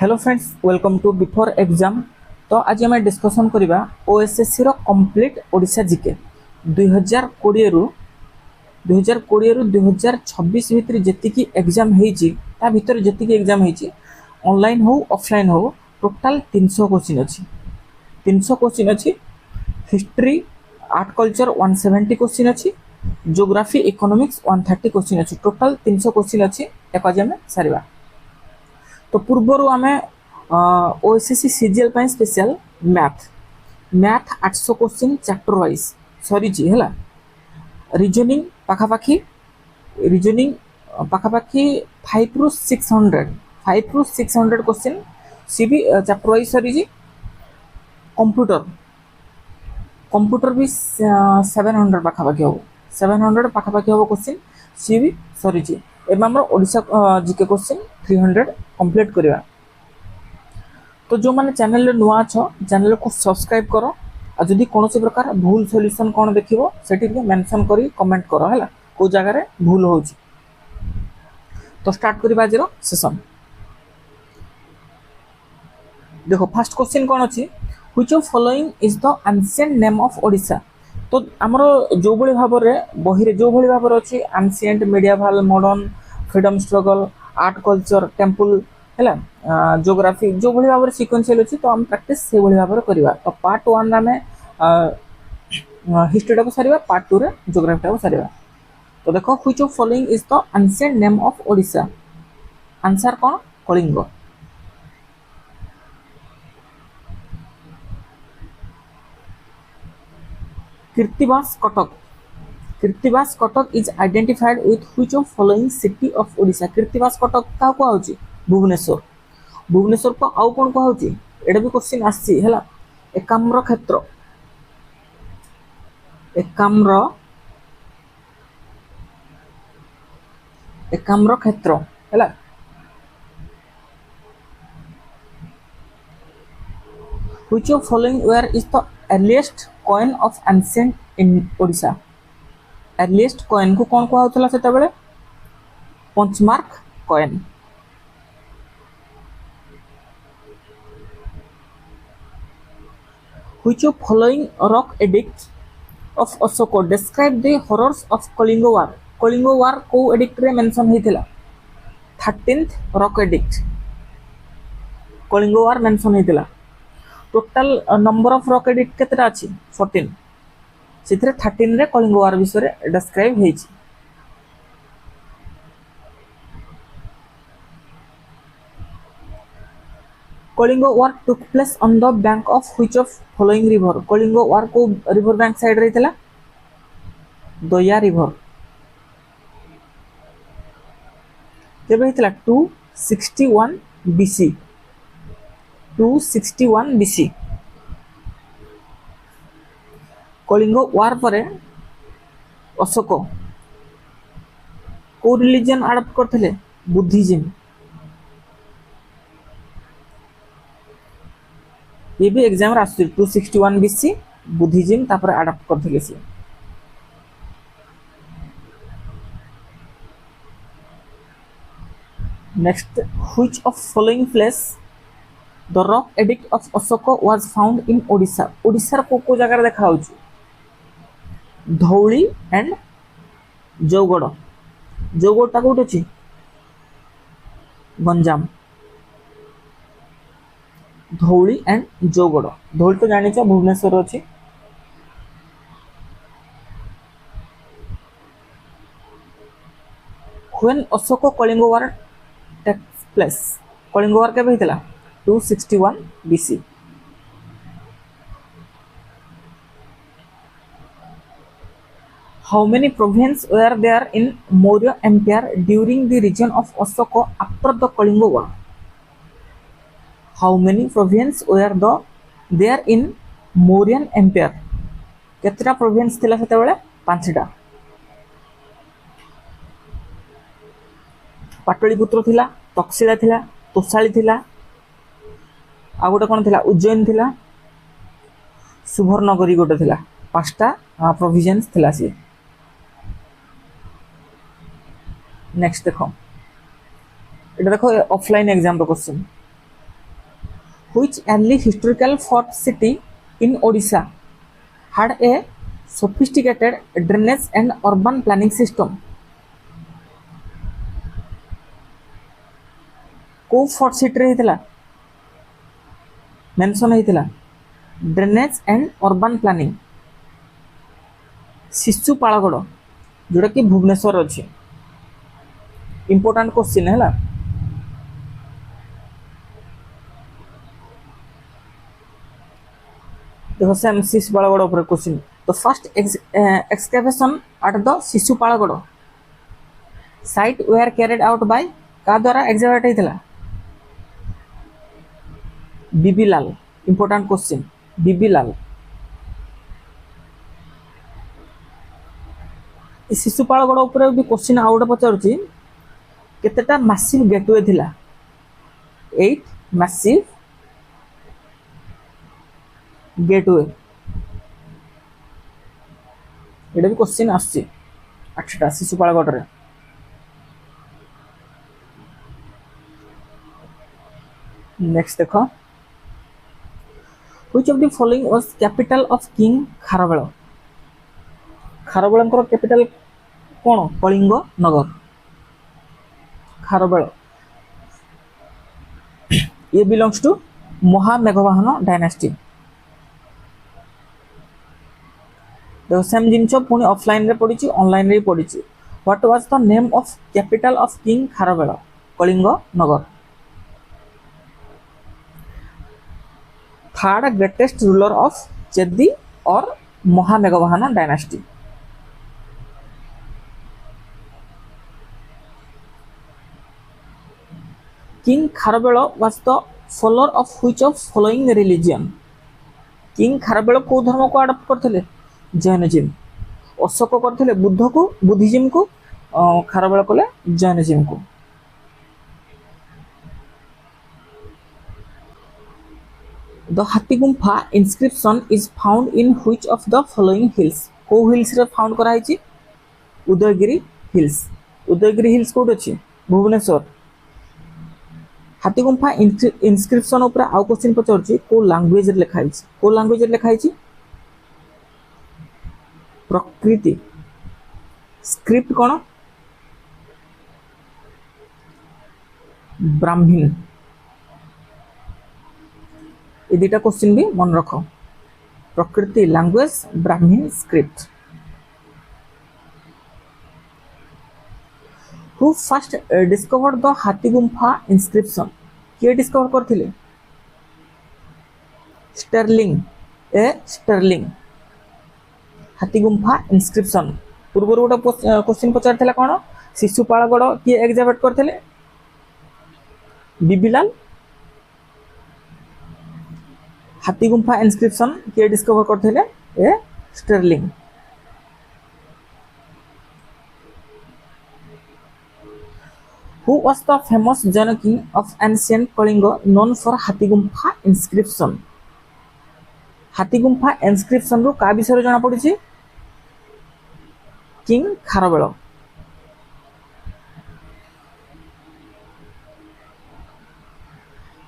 Hello friends, welcome to before exam. तो आज आम डिस्कसन करवा ओएसएससी रो कंप्लीट ओडिशा जीके 2020 रु 2026 भितर जेतिकी एग्जाम होईची ता भितर जेतिकी एग्जाम होईची ऑनलाइन हो ऑफलाइन हो टोटाल 300 क्वेश्चन अछि। 300 क्वेश्चन अछि। हिस्ट्री आर्ट कल्चर 170 क्वेश्चन अछि। ज्योग्राफी इकोनॉमिक्स 130 क्वेश्चन अछि। टोटाल 300 क्वेश्चन अछि। एक आज आम सारिबा। तो पूर्वर आम ओएसएससी सीजीएल पाई special math 800 question chapter wise सरी है। रीजनिंग पाखापाखी 5 रु 600 क्वेश्चन सी भी चैप्टर वाइज सरी। कंप्यूटर भी 700 पाखापाखी हम 700 पाखापाखी हम क्वेश्चन सी भी सरी। एवं आम ओडिशा जीके क्वेश्चन 300 कंप्लीट करवा। तो जो मैंने चैनल नुआ अच्छ चैनल को सब्सक्राइब करो और जदि कौन प्रकार भूल सॉल्यूशन कौन देखिबो सेठी मेंशन करी कमेंट करो है को जगह रे भूल हो। तो स्टार्ट करबा आज सेशन। देखो फर्स्ट क्वेश्चन कौन अच्छी which of following is the ancient name of Odisha. तो आमर जो भली भाव में बही रे जो भली भाव में अच्छी ancient medieval modern freedom struggle art culture temple है ज्योग्राफी जो भली भाव में सिक्वेंशियल अच्छी। तो आम प्रैक्टिस से भली भाव में करवा। तो पार्ट 1 आम हिस्ट्री टाक सारिबा, पार्ट 2 रे ज्योग्राफी टाक सारिबा। तो देखो which of following is the ancient name of Odisha. Answer कौन? Kalinga. Kirtibas Cuttack is identified with which of following city of Odisha. Kirtibas Cuttack क्या कहूँ? भुवनेश्वर को आउ कौन कहूँ? एटा भी क्वेश्चन आसी है। एकाम्र क्षेत्र है। Which of following where is the earliest coin of ancient in Odisha. Earliest coin को कौन कहउतला सेता बेले? Punch mark coin. Which of following rock edict of Ashok describe the horrors of Kalinga war. Kalinga war को एडिक्ट रे मेंशन हेतिला? 13th rock edict Kalinga war mention हेतिला। Total number of rock edict केतेटा अछि? 14। सिथरे 13 रे कलिंग वार विषय डिस्क्राइब हेछि। कलिंग वार टुक place on the bank of which of following river. Kalinga war को रिवर बैंक साइड रे थिला? दया रिवर। केबे हेतिला? 261 बीसी। 261 बीसी। कलिंग वार परे अशोक को रिलीजन अडॉप्ट करथिले? बुद्धिज्म। ये भी एग्जाम रे आसु 261 बीसी बुद्धिज्म तापर अडॉप्ट करथिले से। Next which of following place the rock edict of Ashok was found in Odisha. Odisha को जगह देखा होची? धौली एंड जौगड़। जौगड़टा कोठी अछि? गंजाम। धौली एंड जौगड़। धौली तो जानिछ भुवनेश्वर अछि। When Ashok Kalinga war takes place. Kalinga war केबे हितला? 261 BC. How many provinces were there in Maurya Empire during the reign of Ashoka after the Kalinga War? How many provinces were there in Mauryan Empire? केतटा province थिला सेते बेले? 5टा। पाटलिपुत्र थिला, तक्षशिला थिला, तोसाली थिला, आ गोटे कोन थिला? उज्जैन थिला, सुवर्णनगरी गोटे थिला। 5टा प्रोविजन्स थिला सी। नेक्स्ट देखो, देखो ऑफलाइन एग्जाम रो question. Which early historical fort city in Odisha had a sophisticated drainage and urban planning system? को फोर्ट सिटी होता मेंशन होता drainage and urban planning Sisupalgarh जोटा कि भुवनेश्वर अच्छी इंपोर्टेंट क्वेश्चन है देखो सेम शिशुपालगढ़ ऊपर क्वेश्चन तो first excavation at the Sisupalgarh site were carried out by का द्वारा एग्जीक्यूट होता B B Lal important question B B Lal Sisupalgarh ऊपर भी क्वेश्चन आउ गोटे पचारुची केतेटा मैसिव गेटवे थिला 8 मैसिव गेटवे एटा भी क्वेश्चन आछी 8टा शिशुपालगढ़ रे नेक्स्ट देखो Which of the following was capital of King Kharavela? Kharavela capital कौन कलिंग नगर खारबेल ये बिलोंग्स टू महामेघवाहन डायनेस्टी देखो सेम जिनस पुणी ऑफलाइन रे पड़ी ऑनलाइन रे पड़ी what was the name of capital of king Kharavela Kalinga Nagar third greatest ruler of Chedi और महामेघवाहन dynasty King Kharavela was the follower of which of following religion? King Kharavela को धर्म को अडॉप्ट करथिले जैनिज्म अशोक करथिले बुद्ध को बुद्धिज्म को खारबेल कले जैनिज्म को The Hathigumpha inscription is found in which of the following hills? को हिल्स रे फाउंड करा हिची उदयगिरी हिल्स कोड अछि भुवनेश्वर हाथीगुम्फा इनस्क्रिप्शन ऊपर आउ क्वेश्चन पचारुची को लैंग्वेज रे लिखा हिची प्रकृति स्क्रिप्ट कोन ब्राह्मण ये दुटा क्वेश्चन भी मन रख प्रकृति लैंग्वेज ब्राह्मण script Who first discovered the Hathigumpha inscription? किए डिस्कवर करथिले स्टर्लिंग हाथीगुम्फा इनस्क्रिप्शन पूर्व गोटे क्वेश्चन पचार कौन शिशुपालगढ़ किए एग्जामिट करथिले बीबीलाल हाथीगुम्फा इनस्क्रिप्शन किए डिस्कवर करथिले ए Stirling Who was the famous Jaina king of ancient Kalinga known for Hathigumpha inscription? Hathigumpha inscription रो का विषय जाना पड़ी छी किंग खारबेल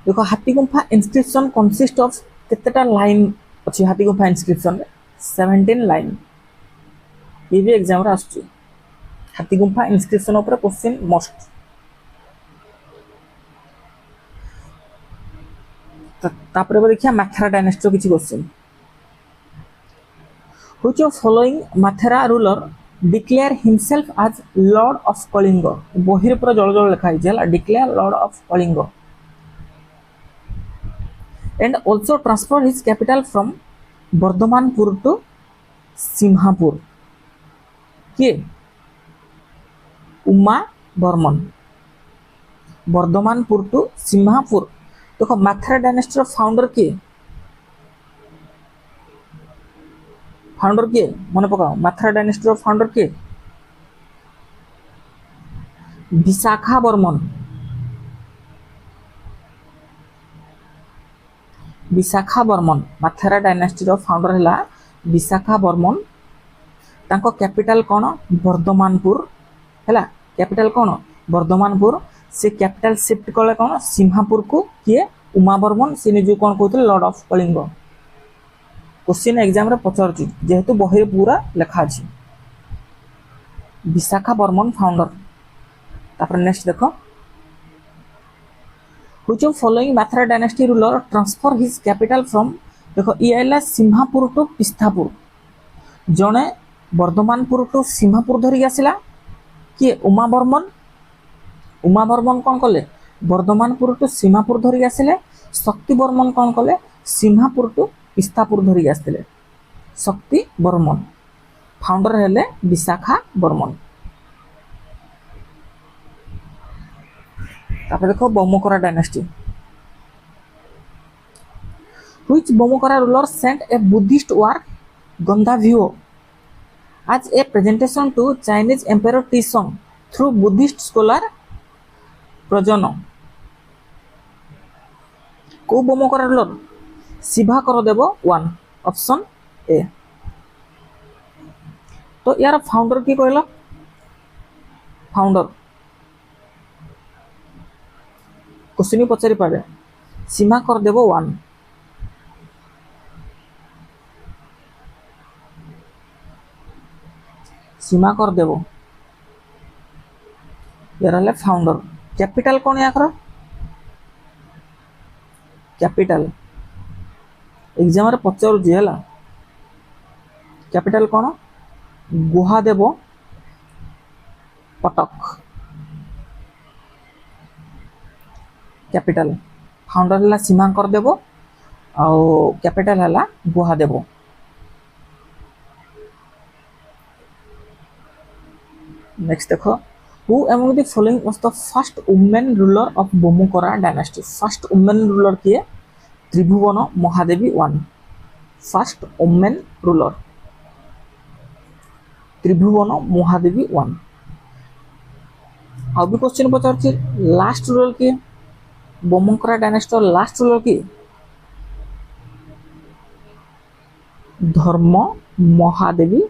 देखो Hathigumpha inscription consist of केतेटा line अछि हाथीगुम्फा इंस्क्रिप्शन रे 17 लाइन ये भी एग्जाम रे आछी हाथीगुम्फा इंस्क्रिप्शन ऊपर क्वेश्चन मोस्ट तापर देखिए माथेरा डायनेस्टी किसी question Which of following Mathera ruler declare himself as Lord of Kalinga बहिर पूरा जल जल लिखा है declare Lord of Kalinga and also transfer his capital from Bardhamanpur to Simhapur किए उमा बर्मन बर्धमानपुर टू सिम्हापुर देखो माथेरा डायनेस्टी फाउंडर किए मन पकाओ माथेरा डायनेस्टी फाउंडर किए विशाखा बर्मन माथेरा डायनेस्टी फाउंडर है विशाखा बर्मन तांको कैपिटल कौन बर्धमानपुर है कैपिटल कौन बर्धमानपुर से कैपिटल शिफ्ट कले कौन सिम्हापुर को किए उमा बर्मन से निज कौन कहते lord of Kalinga. Question exam रे पचारुची जेहेतु बही पूरा लेखा अछि। विशाखा बर्मन फाउंडर। तापर नेक्स्ट देखो which of following Mathara dynasty ruler transfer his capital from. देखो ये आइला सिंहापुर टू पिस्थापुर। जणे वर्धमानपुर टू सिंहापुर धरिक आसिला किए उमा बर्मन। उमा बर्मन कौन कले वर्धमानपुर टू सीमापुर धरिक आसिले। शक्ति बर्मन कौन कले सिंहापुर टू पिस्थापुर धरिक आसिले। शक्ति बर्मन फाउंडर हेले विशाखा बर्मन। तापर देखो Bhaumakara dynasty. Which Bhaumakara ruler sent a Buddhist work Gandavyuha as a presentation to Chinese Emperor Tizong through Buddhist scholar Prajna. को Bhaumakara ruler Shiva Karadev one option A. तो यार फाउंडर की कहला फाउंडर क्वेश्चन पचारि पारे सीमा करदेव वन। सीमा करदेव यार है फाउंडर। कैपिटल कौन याकर कैपिटल एग्जाम रे पचारुची है। कैपिटल कौन गुहादेव पटक। कैपिटल फाउंडर है सीमा करदेव आउ कैपिटल है गुहादेव। नेक्स्ट देखो who among the following was the first women ruler of Bhaumakara dynasty. First women ruler किए Tribhuvan Mahadevi one. First women ruler Tribhuvan Mahadevi one. आउ भी क्वेश्चन पचार लास्ट रूलर किए बोमुकरा डायनेस्टी लास्ट रूलर किए धर्म महादेवी।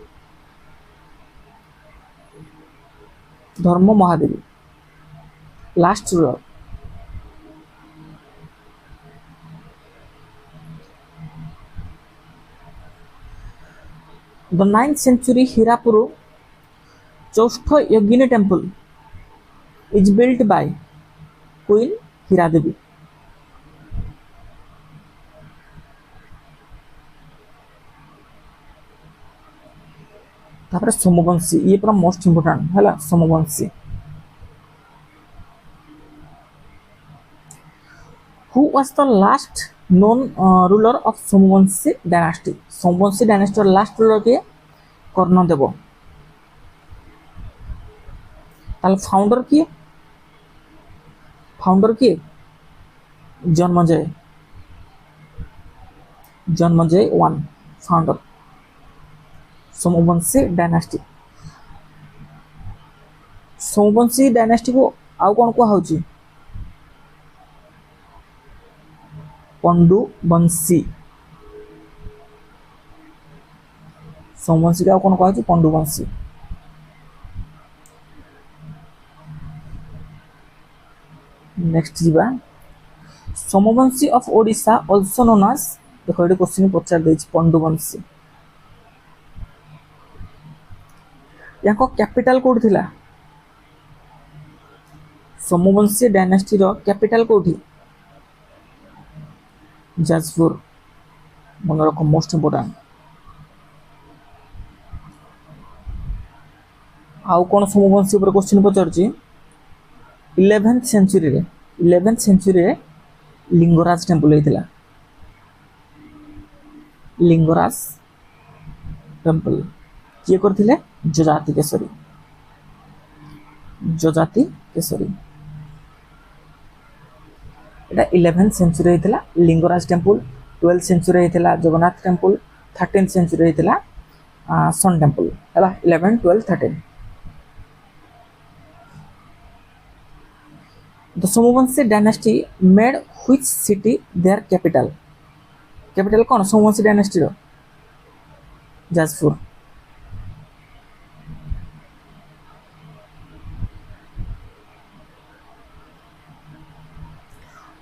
धर्म Mahadevi last ruler. The 9th century Hirapuru Choustho Yogini temple is built by Queen Hiradevi। तापर सोमवंशी ये पूरा मोस्ट इंपोर्टेंट है Somvanshi. Who was the last known ruler of Somvanshi dynasty. Somvanshi dynasty last ruler के कर्णदेव। ताल फाउंडर किए Janmejay. Janmejay one founder Somvanshi dynasty. Somvanshi dynasty को आउ कौन कहुची पंडुवंशी। सोमवंशी का कौन कहुची पंडुवंशी। नेक्स्ट जीवा Somavanshi of Odisha also known as. देखो ये क्वेश्चन पचार देछि पंडुवंशी। याको कैपिटल कोड थिला सोमवंशी डायनेस्टी रो कैपिटल कोठी जाजपुर। मन रखो मोस्ट इंपोर्टेंट। आउ कौन सोमवंशी ऊपर क्वेश्चन पचारछि 11th सेंचुरी रे लिंगराज टेम्पल होइतिला। लिंगराज टेम्पल किए करथिले जजाति केसरी। जजाति केसरी एटा 11th सेंचुरी होइतिला लिंगराज टेम्पल। 12th सेंचुरी होइतिला जगन्नाथ टेम्पल। 13th सेंचुरी होइतिला सन टेम्पल हैला 11 12 13। The Somavanshi dynasty made which city their capital? Capital कौन सोमवंशी डायनेस्टी रो Jajpur.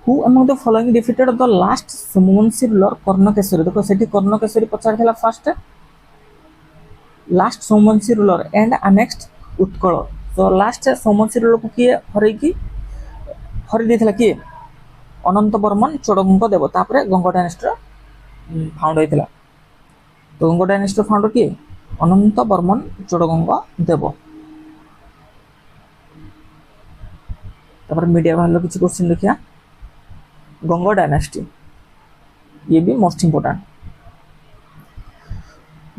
Who among the following defeated the last Somavanshi ruler Karnakeshari. देखो सेठी कर्णकेशरी पचार fast last Somavanshi ruler and annexed Utkal. तो last Somavanshi ruler को किए हरि देथिला किए अनंत बर्मन चोड़गंग देव। तापर गंग डायनेस्टी फाउंड होता। तो गंग डायनेस्टी फाउंडर किए अनंत बर्मन चोड़गंग देव। तापर मीडिया बाहर किसी क्वेश्चन देखिए गंग डायनेस्टी ये भी most important.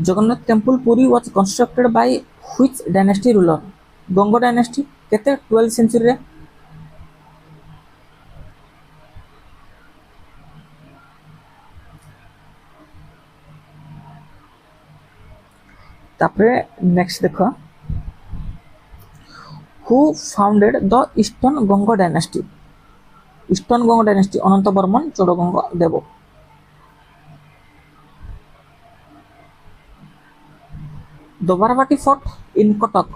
Jagannath temple Puri was constructed by which dynasty ruler. Ganga dynasty केते 12th सेंचुरी रे। तापर नेक्स्ट देखो who founded the eastern Ganga dynasty. Eastern Ganga dynasty Ananta Varman Chodaganga Deva. The Barabati fort in Cuttack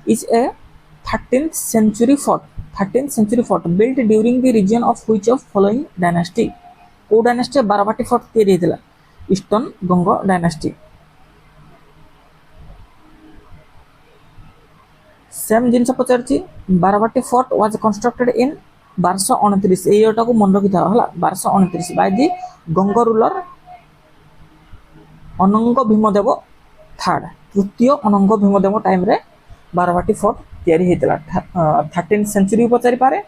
is a 13th century fort built during the region of which of following dynasty। को dynasty Barabati fort तैयारी होता eastern Ganga dynasty. Same जिनस पचार Barabati fort was constructed in 1229। एटा को मन रखी था 1229 बाय दी गंग रूलर अनंग भीमदेव थर्ड। तृतीय अनंग भीमदेव टाइम रे बारवाटी फोर्ट तैयारी होता। 13th सेंचुरी पचारि पारे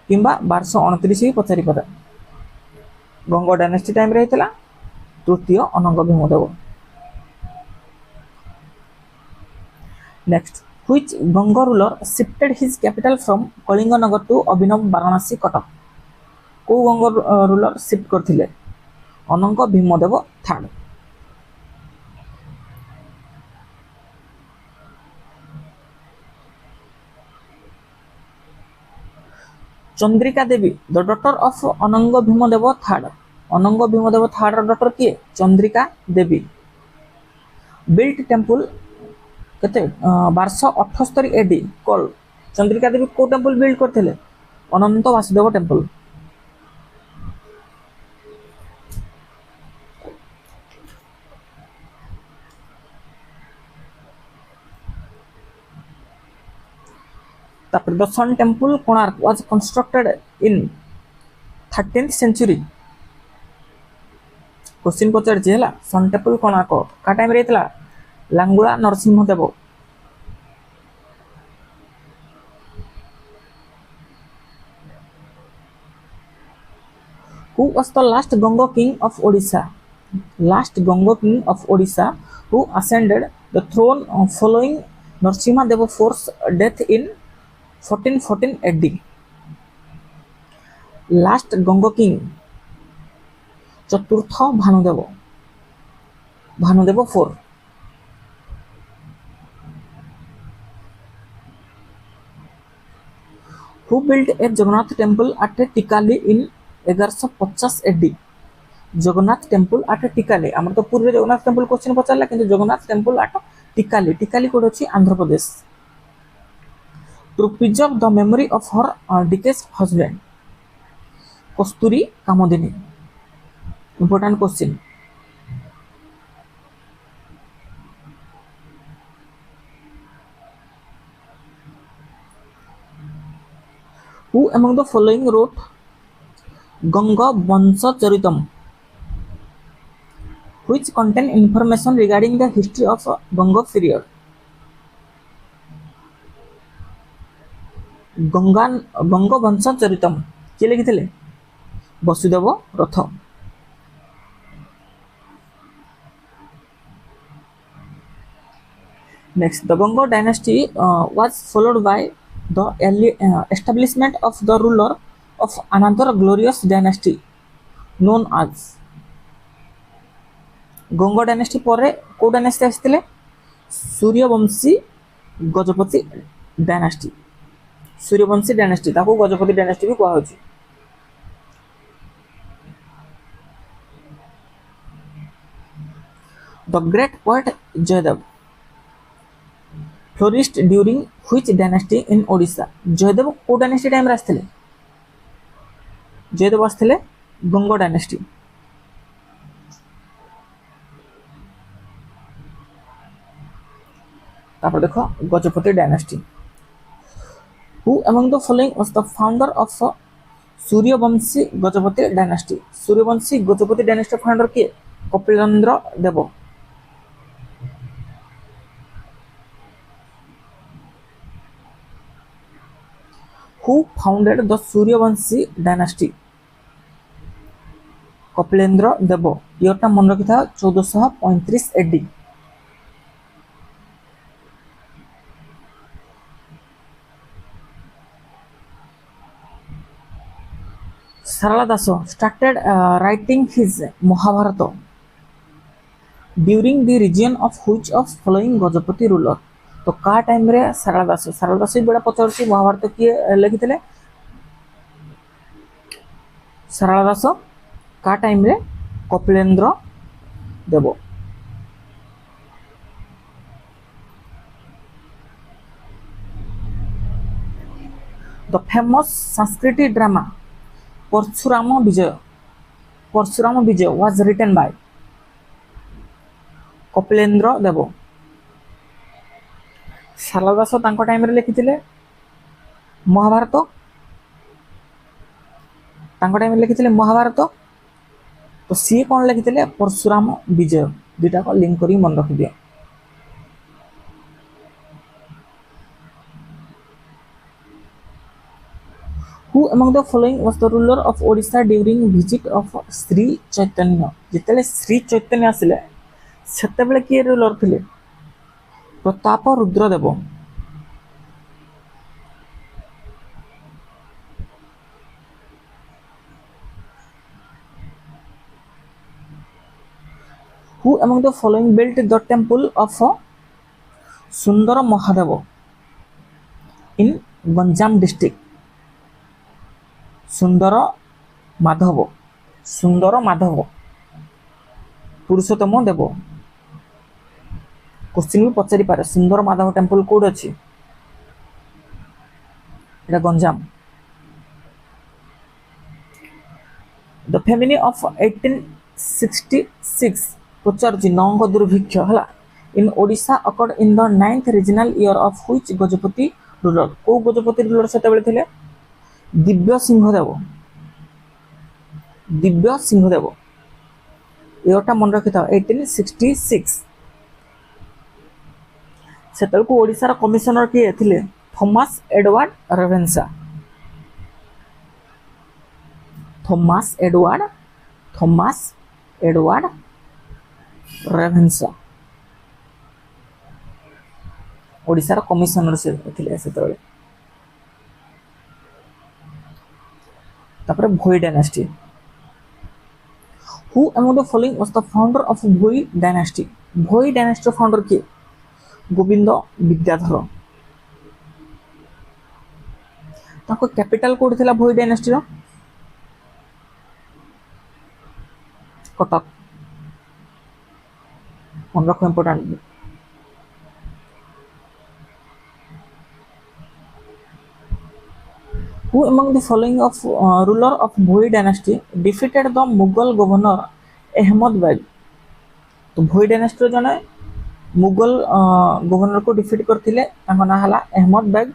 किंबा 1229 भी पचारि पारे। गंग डायनेस्टी टाइम रे होता तृतीय Anang Bhimadev. Next which Ganga ruler shifted his capital from Kalinganagar to Abhinav Varanasi Cuttack. को गंग रूलर शिफ्ट करथिले Anang Bhimadev third. Chandrika Devi the daughter of Anang Bhimadev third. अनंग भीमदेव थर्ड डॉटर किए चंद्रिका देवी। बिल्ट टेम्पल केते 1278 एडी कॉल। चंद्रिका देवी को टेम्पल बिल्ड करथिले अनंत वासुदेव टेम्पल। तापर the sun temple Konark was constructed in 13th century. Question पचार sun temple Konark का टाइम रे थला Langula Narasimha Dev. Who was the last Ganga king of Odisha. Last Ganga king of Odisha who ascended the throne following Narasimha Dev force death in 1414 AD। Last Ganga king चतुर्थ Bhanudev. Bhanudev 4। Who built a Jagannath temple at Tikali in 1150 AD। Jagannath temple at Tikali आमर तो पूर्व Jagannath temple question पचारला किंतु Jagannath temple at Tikali. Tikali कोड अछि Andhra Pradesh. To preserve the memory of her deceased husband Kasturi Kamodini. Important question. Who among the following wrote Ganga Vanshacharitam, which contain information regarding the history of Ganga period? Ganga Vamshacharitam किए लिखिथिले Vasudev Rath. Next the Ganga dynasty was followed by the establishment of the ruler of another glorious dynasty known as. Ganga dynasty पर को dynasty आसिथिले Suryavanshi Gajapati dynasty. Suryavanshi dynasty ताको Gajapati dynasty भी कहा होची। The great poet Jayadev flourished during which dynasty in Odisha. Jayadev को डायनेस्टी टाइम रे आस्थिले जयदेव आसते गंग डायनेस्टी। तापर देख Gajapati dynasty. Who among the following was the founder of Suryavanshi Gajapati dynasty. Suryavanshi Gajapati dynasty founder किए? Kapilendra Deva. Who founded the Suryavanshi dynasty? Kapilendra Deva. इयरटा मन रखी था 1435 AD. Sarala Das started writing his Mahabharata during the region of which of following Gajapati ruler. तो का टाइम रे सारला दास बड़ा पचार महाभारत किए लिखिते? सारला दास का टाइम रे? Kapilendra Deva. The famous Sanskrit drama Parashurama Vijaya was written by Kapilendra Deva. Sarala Das तांको टाइम रे लिखिथिले महाभारत। तांको टाइम रे लिखिथिले महाभारत। तो सी कौन लिखिथिले? परशुराम विजय। दुटा को लिंक करी मन रखि दियो। Who among the following was the ruler of Odisha during visit of Sri Chaitanya? जितले श्री चैतन्य आसिले सेतेबेले किए रूलर थिले? प्रताप रुद्र देव। Who among the following built the temple of Sundar Mahadev in Ganjam district? सुंदर माधव पुरुषोत्तम देव। क्वेश्चन भी पचारि पारे सुंदर माधव टेम्पल कोड अच्छी? एटा गंजाम। द फैमिली ऑफ 1866 पचार नौंग दुर्भिक्ष है in Odisha occurred in the 9th regnal year of which Gajapati ruler? को गजपति रूलर सेतेबेले थिले? दिव्य सिंहदेव। इयरटा मन रखी था 1866। सेतल को ओडिशा कमिशनर किए थिले? Thomas Edward Ravenshaw. Thomas Edward Ravenshaw Odisha commissioner से थिले सेतले। तापर Bhoi dynasty. Who among the following was the founder of Bhoi dynasty? Bhoi dynasty founder किए? गोविंद विद्याधर। ताको कैपिटल कोड थिला भोई डायनेस्टी रो? कटक। मन रखो important. Who among the following of ruler of Bhoi dynasty defeated the Mughal governor Ahmad Beg? तो भोई dynasty जने Mughal governor को defeat करथिले तांको ना हला अहमद बेग।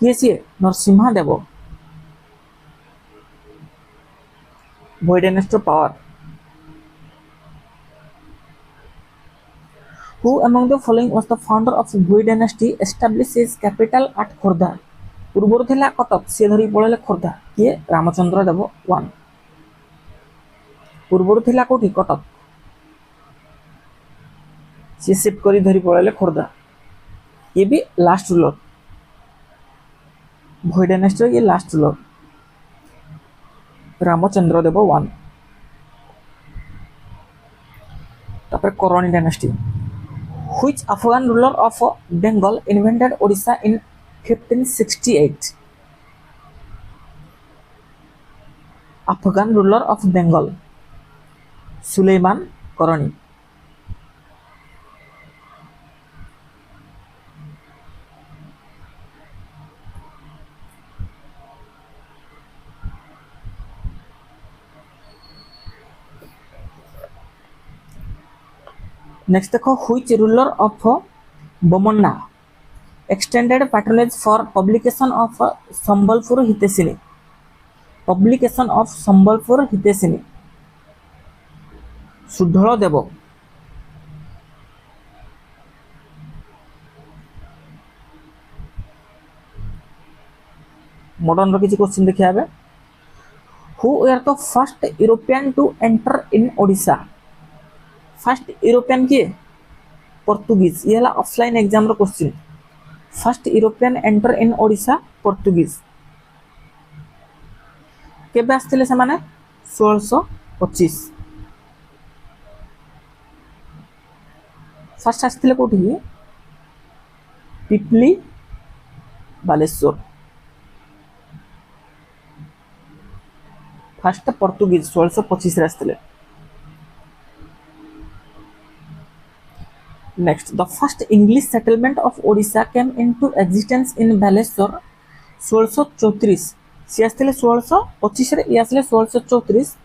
किए सी? Narasimha Deva. Bhoi dynasty power. Who among the following was the founder of Bhoi dynasty established his capital at Khordha? पूर्वर थिला कटक सी धरी पळले खोर्धा। किए? रामचंद्र देव 1। पूर्वर थिला कोठी? कटक सी शिफ्ट करी धरी पळले खोर्धा। ये भी लास्ट रूलर भोई डायनेस्टी ये लास्ट रूलर रामचंद्र देव 1। तापर करणी dynasty. Which Afghan ruler of Bengal invented Odisha in 1568? Afghan ruler of Bengal Suleiman Korani। Next देखो which ruler of Bamanda extended patronage for publication of Sambalpur Hitaishini publication of Sambalpur Hitaishini Sudhal Dev modern रो किसी question देखिए आबे who were the first European to enter in Odisha first European किए Portuguese ये हला offline exam रो question first European enter in Odisha Portuguese केबे आस्थिले से माने 1625 फर्स्ट आस्थिले कोठी पिपली बालेश्वर फर्स्ट पोर्तुगीज 1625 आस्थिले next the first English settlement of Odisha came into existence in Baleswar 1634 C आस्थिले 1625 रे ये आस्थिले 1634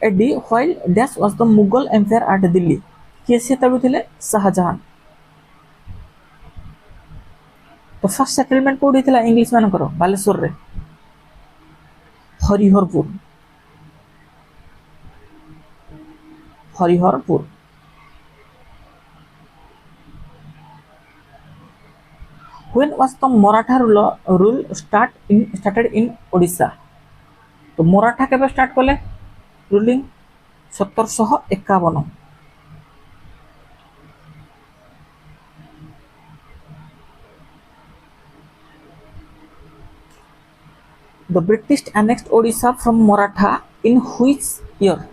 AD while dash was the Mughal empire at Delhi के से तबे थिले शाहजहां तो फर्स्ट सेटलमेंट कोडी थिला इंग्लिश मान करो बालेश्वर रे Hariharpur When was the Maratha rule started in Odisha? तो मराठा केबे स्टार्ट कले ruling 1751 The British annexed Odisha from Maratha in which year?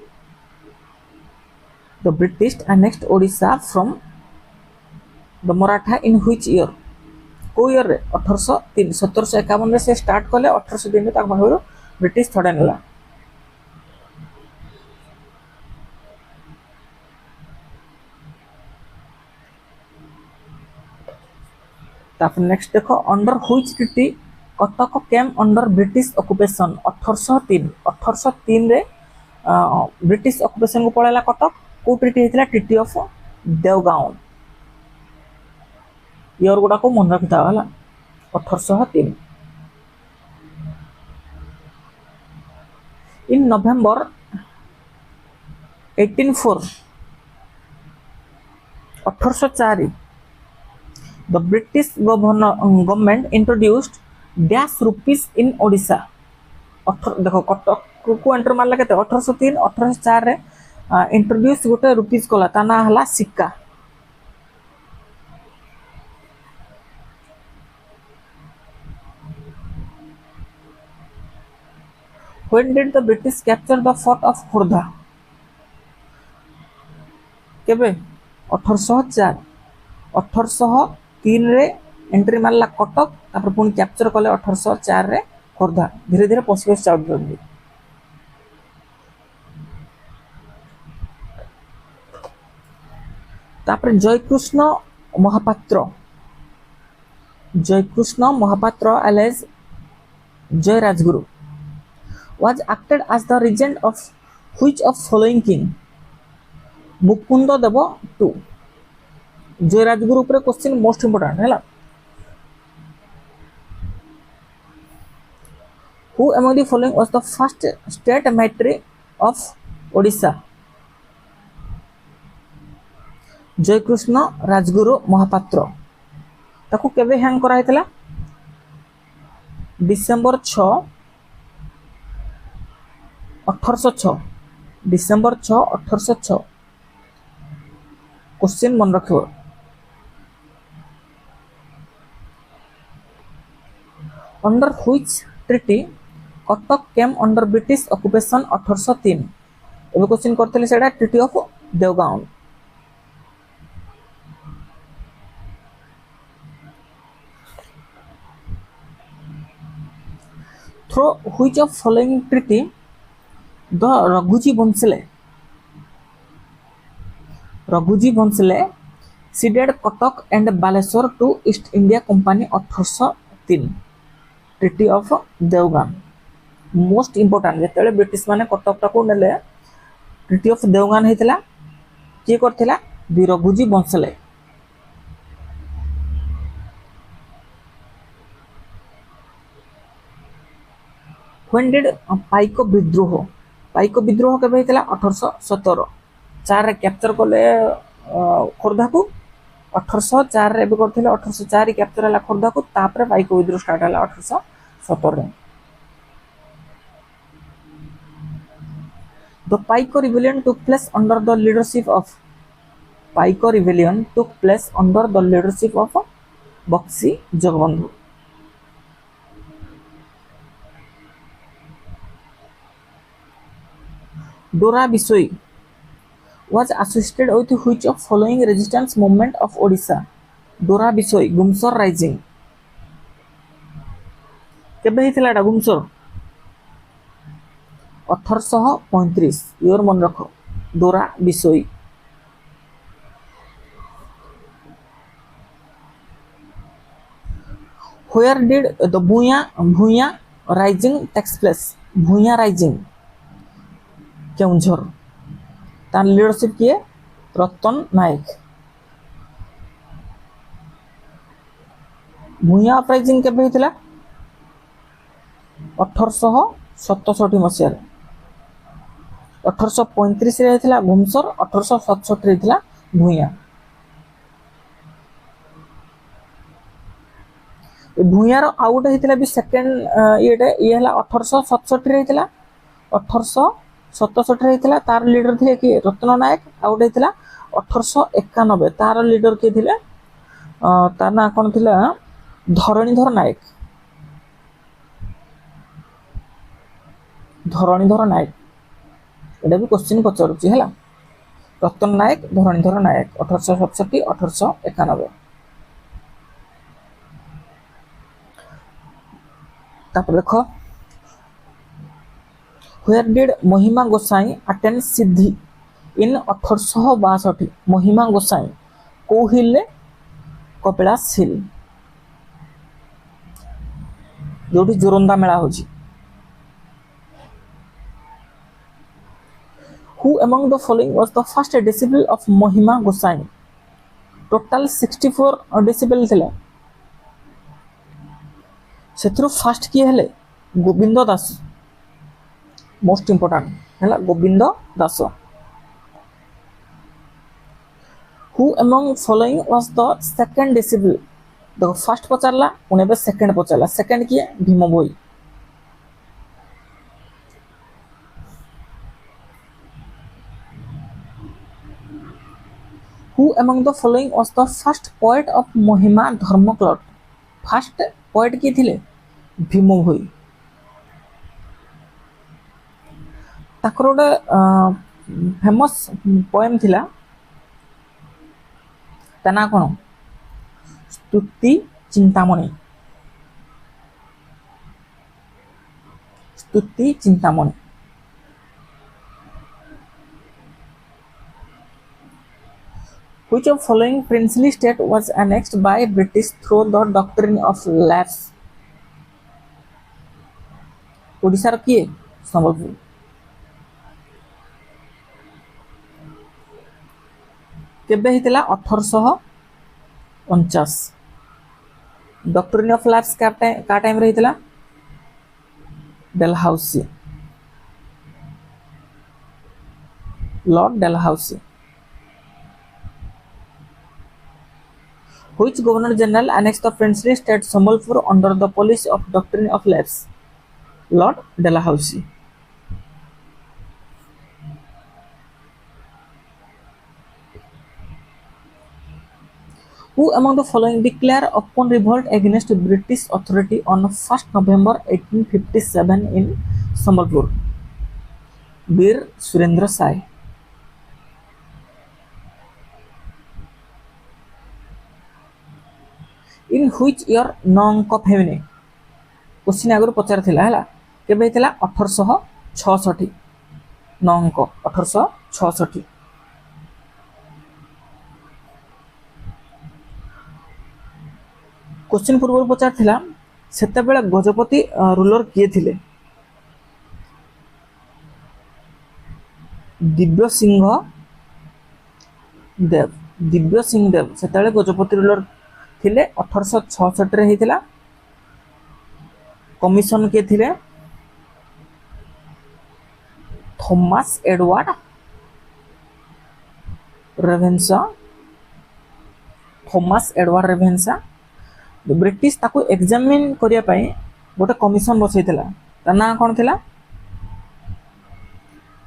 The British annexed Odisha from the Maratha in which year? को year रे 1803 1751 रे से स्टार्ट कले 1803 रे ताक भागरो ब्रिटिश थोड़ा नेला तापर नेक्स्ट देखो under which treaty Cuttack came under British occupation 1803 रे ब्रिटिश ऑक्युपेशन को पळेला कटक को ट्रीटी हेतला ट्रीटी ऑफ देवगांव ईयर गुड़ा को मन रखी था 1803 in November 1804 the British government introduced dash rupees in Odisha देखो कटक को एंटर मारला केते 1803 1804 रे इंट्रोड्यूस गोटे रुपीस कला ता ना हला सिक्का When did the British capture the fort of Khordha? केबे 1804 1803 रे एंट्री मारला कटक तापर पुनी कैप्चर कले 1804 रे खोर्धा धीरे धीरे पसिबस चाउट करबी तापर जयकृष्ण महापात्र alias जय Rajguru was acted as the regent of which of following king? Mukunda Deva to Jayi Rajguru ऊपर क्वेश्चन मोस्ट इंपोर्टेंट है Who among the following was the first state matri of Odisha? Jayakrishna Rajguru Mohapatra ताकू केबे हैंग करा हेतला डिसेंबर 6 1806 डिसेंबर 6 1806 क्वेश्चन मन रखियो under which treaty Cuttack came under British occupation 1803 एबे question करथले सेडा treaty of Deogaon through which of following treaty the Raghuji Bhonsle ceded Cuttack and Baleshwar to East India Company 1803 treaty of Deogaon most important जेतेले British माने कटक टाको नेले ट्रीटी ऑफ देवगान हेतला के करथिला दुई रघुजी बंसले। व्हेन डिड पाइक विद्रोह, पाइक विद्रोह केबे हेतला 1817 4 रे कैप्चर कले खोर्धा को 1804 रे भी करथिले 1804 कैप्चर हला खोर्धा को तापर पाइक विद्रोह स्टार्ट हला 1817 रे। The Paiko rebellion took place under the leadership of Paiko rebellion took place under the leadership of Bakshi Jagabandhu। Dora Bisoi was associated with which of following resistance movement of Odisha? Dora Bisoi Gumsor Rising केबे हितला डा Gumsar 1835 your मन रख डोरा Bisoi. Where did the Bhuya rising takes place? Bhuya rising Keonjhar, तार leadership किए रतन नायक। भूया uprising केबे हितला 1867 मसीह। 1835 रे हितला घुमसर, 1867 रे हितला भूया। भूयार आउ गोटे हितला भी सेकंड ये हला 1867 रे हितला। 1867 रे हितला तार लीडर थे कि रत्न नायक। आउ गोटे हितला 1891 तार लीडर के थिले तार ना कोन थिला धरणीधर नायक। धरणीधर नायक एटा भी क्वेश्चन पचारुची हला। रतन नायक धरणीधर नायक 1867 1891। तापर देखो Where did महिमा गोसाई अटेंड सिद्धि इन 1862? महिमा गोसाई को हिल कपिलास हिल जोटी जोरंदा मेला होची। Who among the following was the first disciple of Mahima Gosai? Total 64 disciple थिले। सेथुरु फर्स्ट किए हेले गोविंद दास, मोस्ट इंपोर्टेंट हैला Govind Das. Who among following was the second disciple? देखो फर्स्ट पचारला पुणे बे सेकंड पचारला। सेकंड किए भीम भोई। Who among the following was the first poet of Mahima Dharmakot? First poet किए थिले भीम भोई। ताकर गोटे famous poem थिला ता ना कोन स्तुति चिंतामणि। स्तुति Chintamani. Which of following princely state was annexed by British through the doctrine of lapse? Odisha किए संबलपुर। केबे हितला 1849। डॉक्ट्रिन ऑफ लैप्स का टाइम रे हितला Dalhousie, Lord Dalhousie. Which Governor General annexed the princely state Sambalpur under the policy of doctrine of lapse? Lord Dalhousie. Who among the following declared open revolt against British authority on 1st November 1857 in Sambalpur? Veer Surendra Sai. In which year नौंक famine? Question आगु पचार थिला हला केबे हितला 1866। नौंक 1866। Question पूर्व पचार थिला सेते बेले गजपति रूलर किए थिले? दिव्य सिंह, देव दिव्य सिंह देव से गजपति रूलर थिले 1866 रे हेतिला। कमिशन के थिले Thomas Edward Ravenshaw. Thomas Edward Ravenshaw British ताको एग्जामिन करिया पई गोटे कमिशन बसैतिला। ता ना कोन थिला?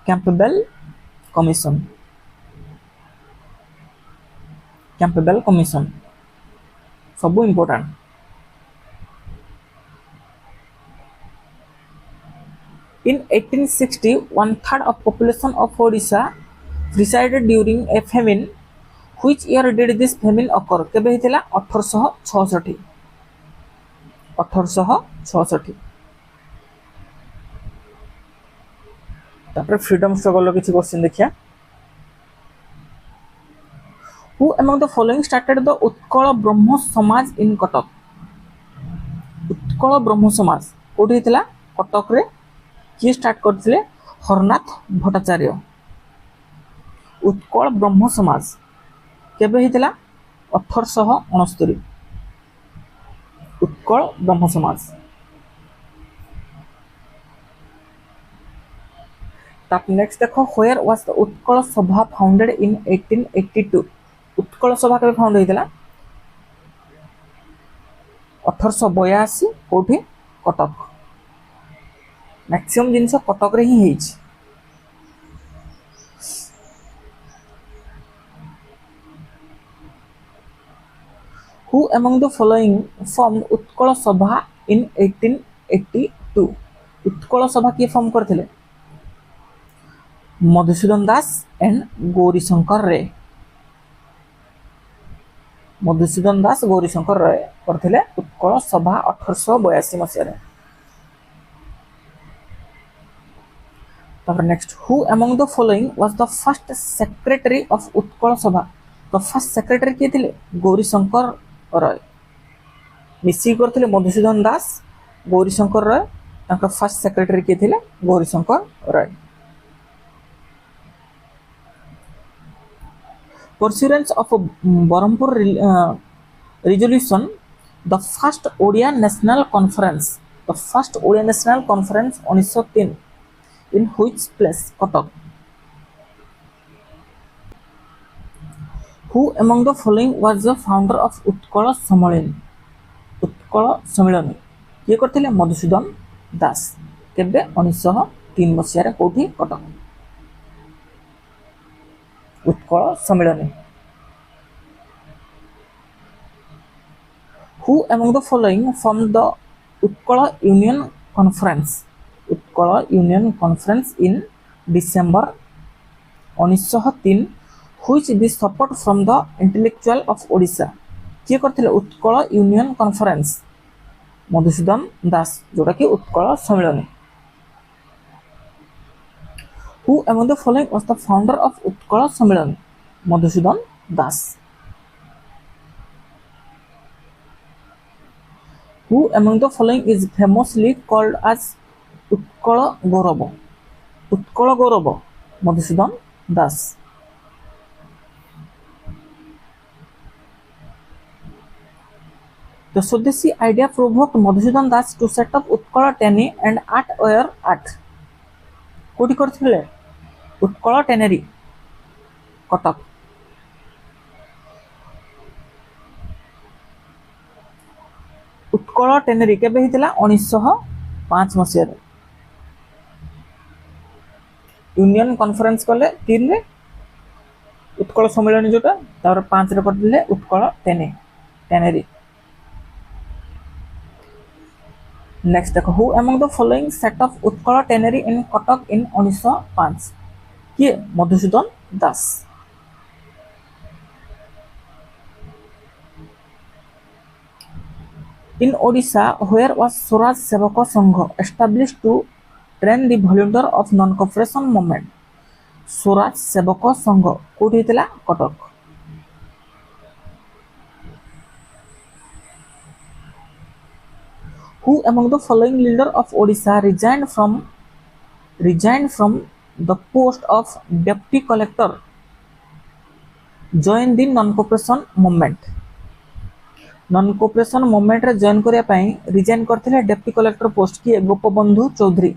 Campbell commission. कैंपबेल कमिशन सब important. In 1860, 1/3 of population of Odisha resided during a famine. Which year did this famine occur? केबे हितिला? 1866। 1866। तापर फ्रीडम स्ट्रगल किसी क्वेश्चन देखिया। Who among the following started the Utkal ब्रह्म समाज in कटक? उत्कल ब्रह्म समाज कोठी हितिला? कटक रे। किए स्टार्ट करथिले? हरनाथ भट्टाचार्य। उत्कल ब्रह्म समाज केबे हितिला? 1869। उत्कल ब्रह्म समाज। तब नेक्स्ट देखो, व्हेयर वाज द उत्कल सभा फाउंडेड इन 1882? उत्कल सभा केबे फाउंड होइतिला? 1882। कोठी? कटक। मैक्सिमम जिनस कटक रे ही हेछि। Who among the following formed Utkal सभा in 1882? उत्कल सभा किए फॉर्म करथिले? मधुसूदन दास एंड गौरीशंकर रे। मधुसूदन दास गौरीशंकर रे करथिले उत्कल सभा 1882 मसिया रे। Next, who among the following was the first secretary of Utkal सभा? तो फर्स्ट सेक्रेटरी किए थिले? गौरीशंकर रॉय। मिसी करथिले मधुसूदन दास गौरीशंकर रॉय। तांका फर्स्ट सेक्रेटरी किए थिले? Gaurishankar Roy. Pursuance of Berhampur resolution, the first Odia National Conference, the first Odia National Conference 1903 in which place? Cuttack. Who among the following was the founder of Utkala Sammelani? Utkala Sammelani किए करथिले? मधुसूदन दास। केबे? 1903 मसिया रे। कोठी? Cuttack. Utkal सम्मेलनी। Who among the following formed the Utkala Union Conference? Utkala Union Conference in December 1903 which with support from the intellectual of Odisha? किए करथिले? Utkal union conference Madhusudan दास, जोटा कि Utkal सम्मेलनी। Who among the following was the founder of Utkala Sammelani? Madhusudan Das. Who among the following is famously called as Utkala Gaurava? Utkala Gaurava, Madhusudan Das. The Swadeshi idea provoked Madhusudan Das to set up Utkala Tannery and Art Wear Art. कोठी करथिले? उत्कल टेनेरी, कटक। उत्कल टेनेरी केबे हितिला? 1905 मसिया रे। Union conference कले 3 रे, उत्कल सम्मेलन जोटा तार 5 रे करथिले उत्कल टेनेरी। नेक्स्ट देखो, who among the following set of Utkal tannery in Cuttack in 1905? किए? Madhusudan Das. In Odisha where was Swaraj Sevak Sangh established to train the volunteer of non cooperation movement? Swaraj Sevak Sangh कोठी हितिला? Cuttack. Who among the following leader of Odisha resigned from the post of deputy collector join the non cooperation movement. Non cooperation movement रे join करिया पई resign करथिले deputy collector post की Gopabandhu Chaudhary.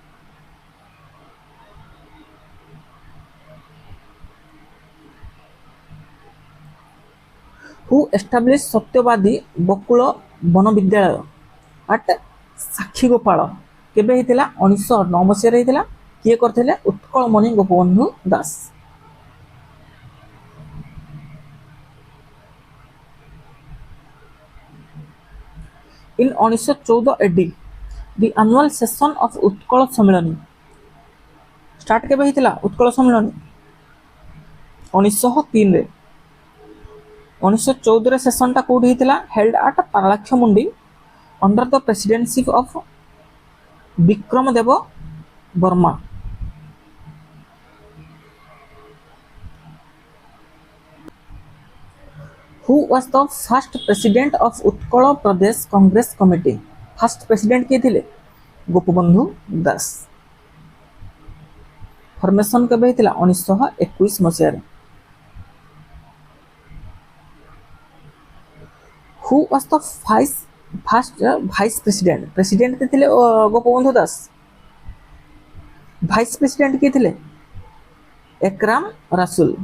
Who establish सत्यवादी बकुल one विद्यालय eight साक्षीगोपाल केबे हेतिला 1909 मसीह रे हेतिला। किए करथिले Utkalmani Gopabandhu Das. In 1914 AD the annual session of Utkal Sammilani start केबे हेतिला उत्कल सम्मेलन 1903 रे। 1914 रे सेशन टा कोठी हेतिला held at Paralakhemundi under the presidency of Vikram Dev Verma. Who was the first president of Utkal Pradesh Congress committee. First president किए थिले गोपबंधु दास। फॉर्मेशन केबे हेतिला 1921 मसीह रे। Who was the first vice president. President के थिले गोपबंधु दास। वाइस प्रेसिडेंट किए थिले Ekram Rasul.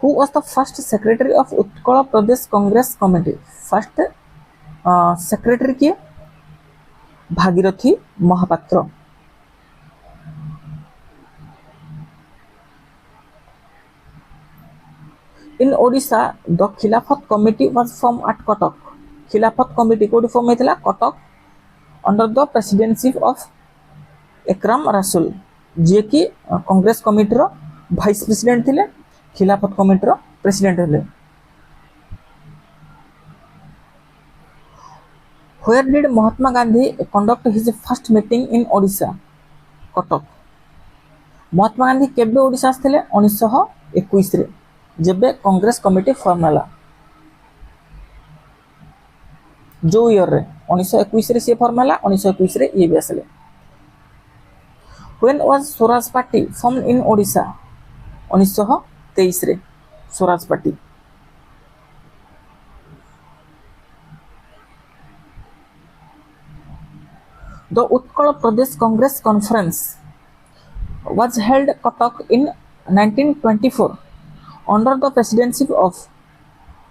Who was the first secretary of Utkal Pradesh Congress committee. First secretary किए Bhagirathi Mahapatra. In Odisha the Khilafat committee was form at Cuttack. Khilafat committee कोडी फॉर्म हेतिला Cuttack under the presidency of Ekram Rasul जे कि Congress committee रो वाइस प्रेसिडेंट थिले। खिलाफत कमिटी रो प्रेसिडेंट हले। Where did Mahatma Gandhi conduct his first meeting in Odisha. Cuttack. Mahatma Gandhi केबे ओडिशा आस्थिले 1921 रे जेबे कांग्रेस कमिटी फॉर्म होला। जो ईयर रे 1921 रे से फॉर्म होला 1921 रे ये भी आसले। When was Swaraj party formed in Odisha. 1923 रे Swaraj party. The Utkal Pradesh Congress Conference was held Cuttack in 1924 under the presidency of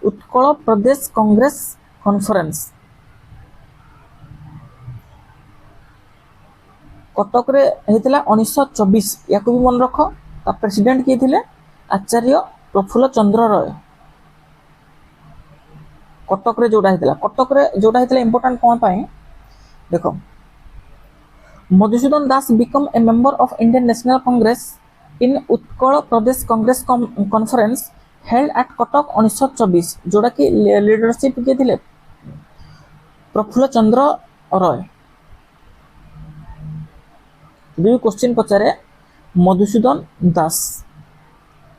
Utkal Pradesh Congress Conference. Cuttack रे हेतिला 1924। याको भी मन रख। ता प्रेसिडेंट किए थिले आचार्य प्रफुल्ल चंद्र राय। कटक रे जोड़ा हेतिला इंपोर्टेंट कोन पाए देखो। मधुसूदन दास become a member of Indian National Congress in Utkal Pradesh Congress conference held at Cuttack 1924 जोड़ा कि लीडरशिप किए थिले प्रफुल्ल चंद्र राय। भी क्वेश्चन पचारे मधुसूदन दास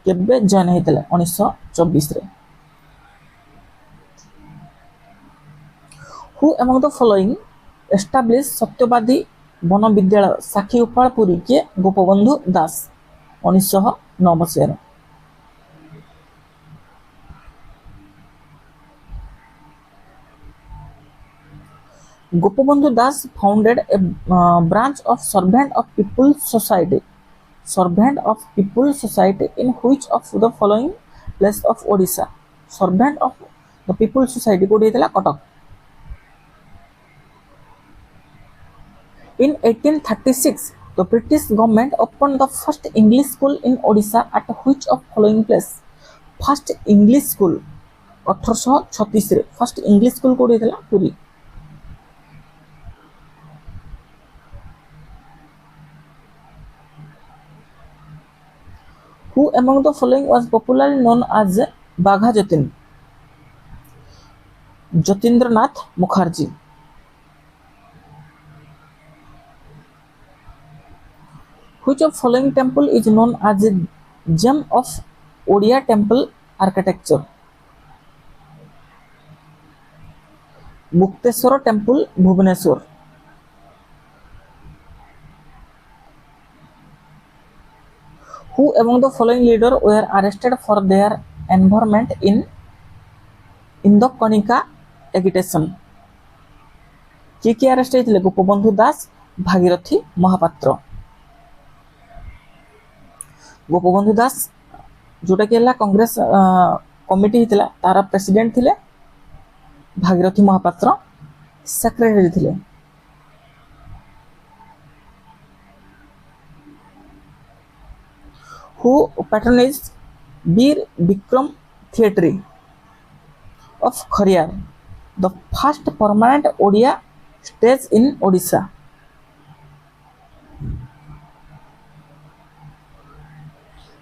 केबे जॉइन हेतिले 1924 रे। Who among the following establish Satyabadi Bana Vidyalaya Sakhigopal Puri के गोपबंधु दास 1909 मसीह। Gopabandhu Das founded a branch of servant of peoples society. Servant of peoples society in which of the following place of Odisha. Servant of the peoples society कोडी हेतला Cuttack. In 1836, the British government opened the first English school in Odisha at which of following place? First English school 1836 रे first English school कोडी हेतला Puri. Who among the following was popularly known as Bagha Jatin? Jatindranath Mukherjee। Which of following temple is known as a gem of Odia temple architecture? Mukteswar temple Bhubaneswar. Who among the following leader were arrested for their environment in the Kanika agitation किए arrest होते गोपबंधु दास भागीरथी महापात्र गोपबंधु दास जोटा कि Congress committee होता तार president थिले Bhagirathi Mahapatra secretary थिले who patronized Veer Bikram Theatre of Khariar, the first permanent Odia stage in Odisha.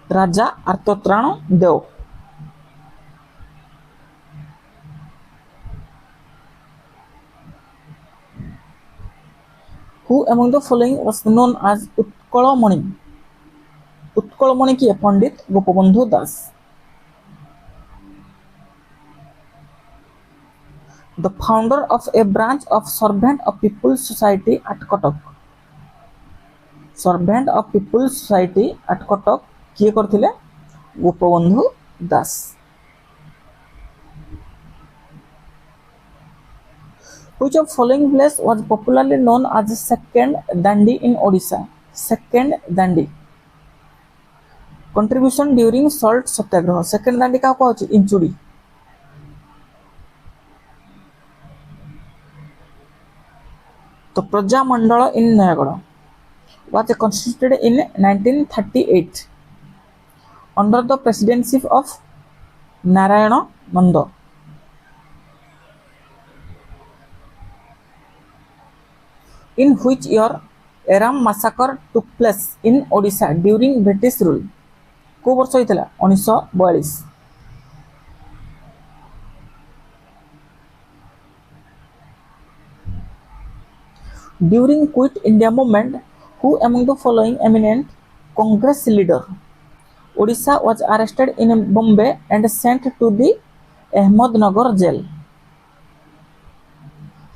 Raja Artotrano Dev. Who among the following was known as Utkalamani? Utkalamani किए Pandit Gopabandhu Das the founder of a branch of servant of peoples society at Cuttack servant of peoples society at Cuttack किए करथिले Gopabandhu Das which of following place was popularly known as second dandi in Odisha second dandi contribution during salt Satyagraha second Dandi क्या कहूँ इंचुड़ी तो प्रजामंडल इन Nayagarh was constituted in 1938 under the presidency of Narayana Nanda. In which year Eram massacre took place in Odisha during British rule? को वर्ष होता 1942 during quit India movement who among the following eminent Congress leader Odisha was arrested in Bombay and sent to the Ahmednagar jail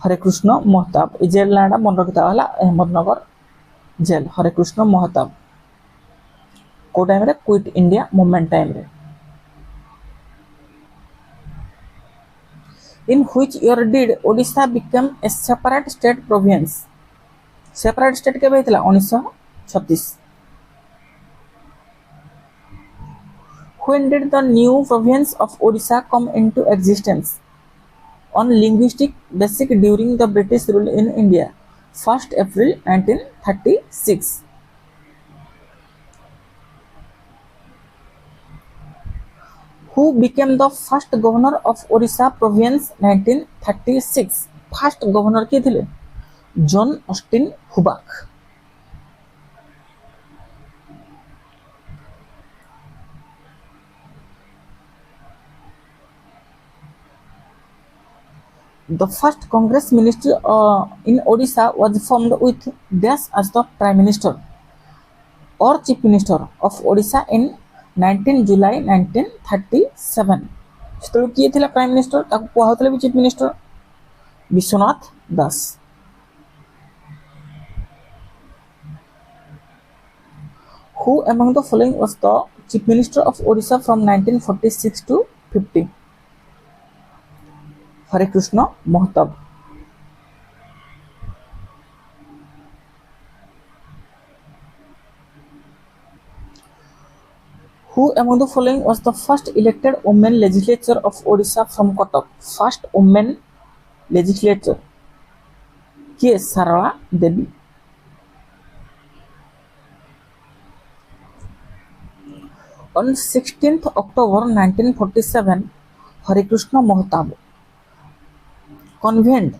Hare Krushna Mahtab ए jail नाटा मन रखिता हला Ahmednagar jail Hare Krushna Mahtab को time रे क्विट इंडिया मूवमेंट टाइम रे in which year did Odisha become a separate state province separate state केबे हेतला 1936 when did the new province of Odisha come into existence on linguistic basis during the British rule in India 1st April 1936 who became the first governor of Odisha province 1936 first governor किए थिले John Austin Hubback the first congress ministry in Odisha was formed with Dash as the prime minister or chief minister of Odisha in 19 July 1937 सेतु किए थिला prime minister ताको कोहा होतले भी chief minister Vishwanath Das who among the following was the chief minister of Odisha from 1946 to 50 Hare Krushna Mahtab Who among the following was the first elected women legislature of Odisha from Cuttack? First women legislature. K. Sarala Devi. On 16th October 1947, Hare Krishna Mahtab convened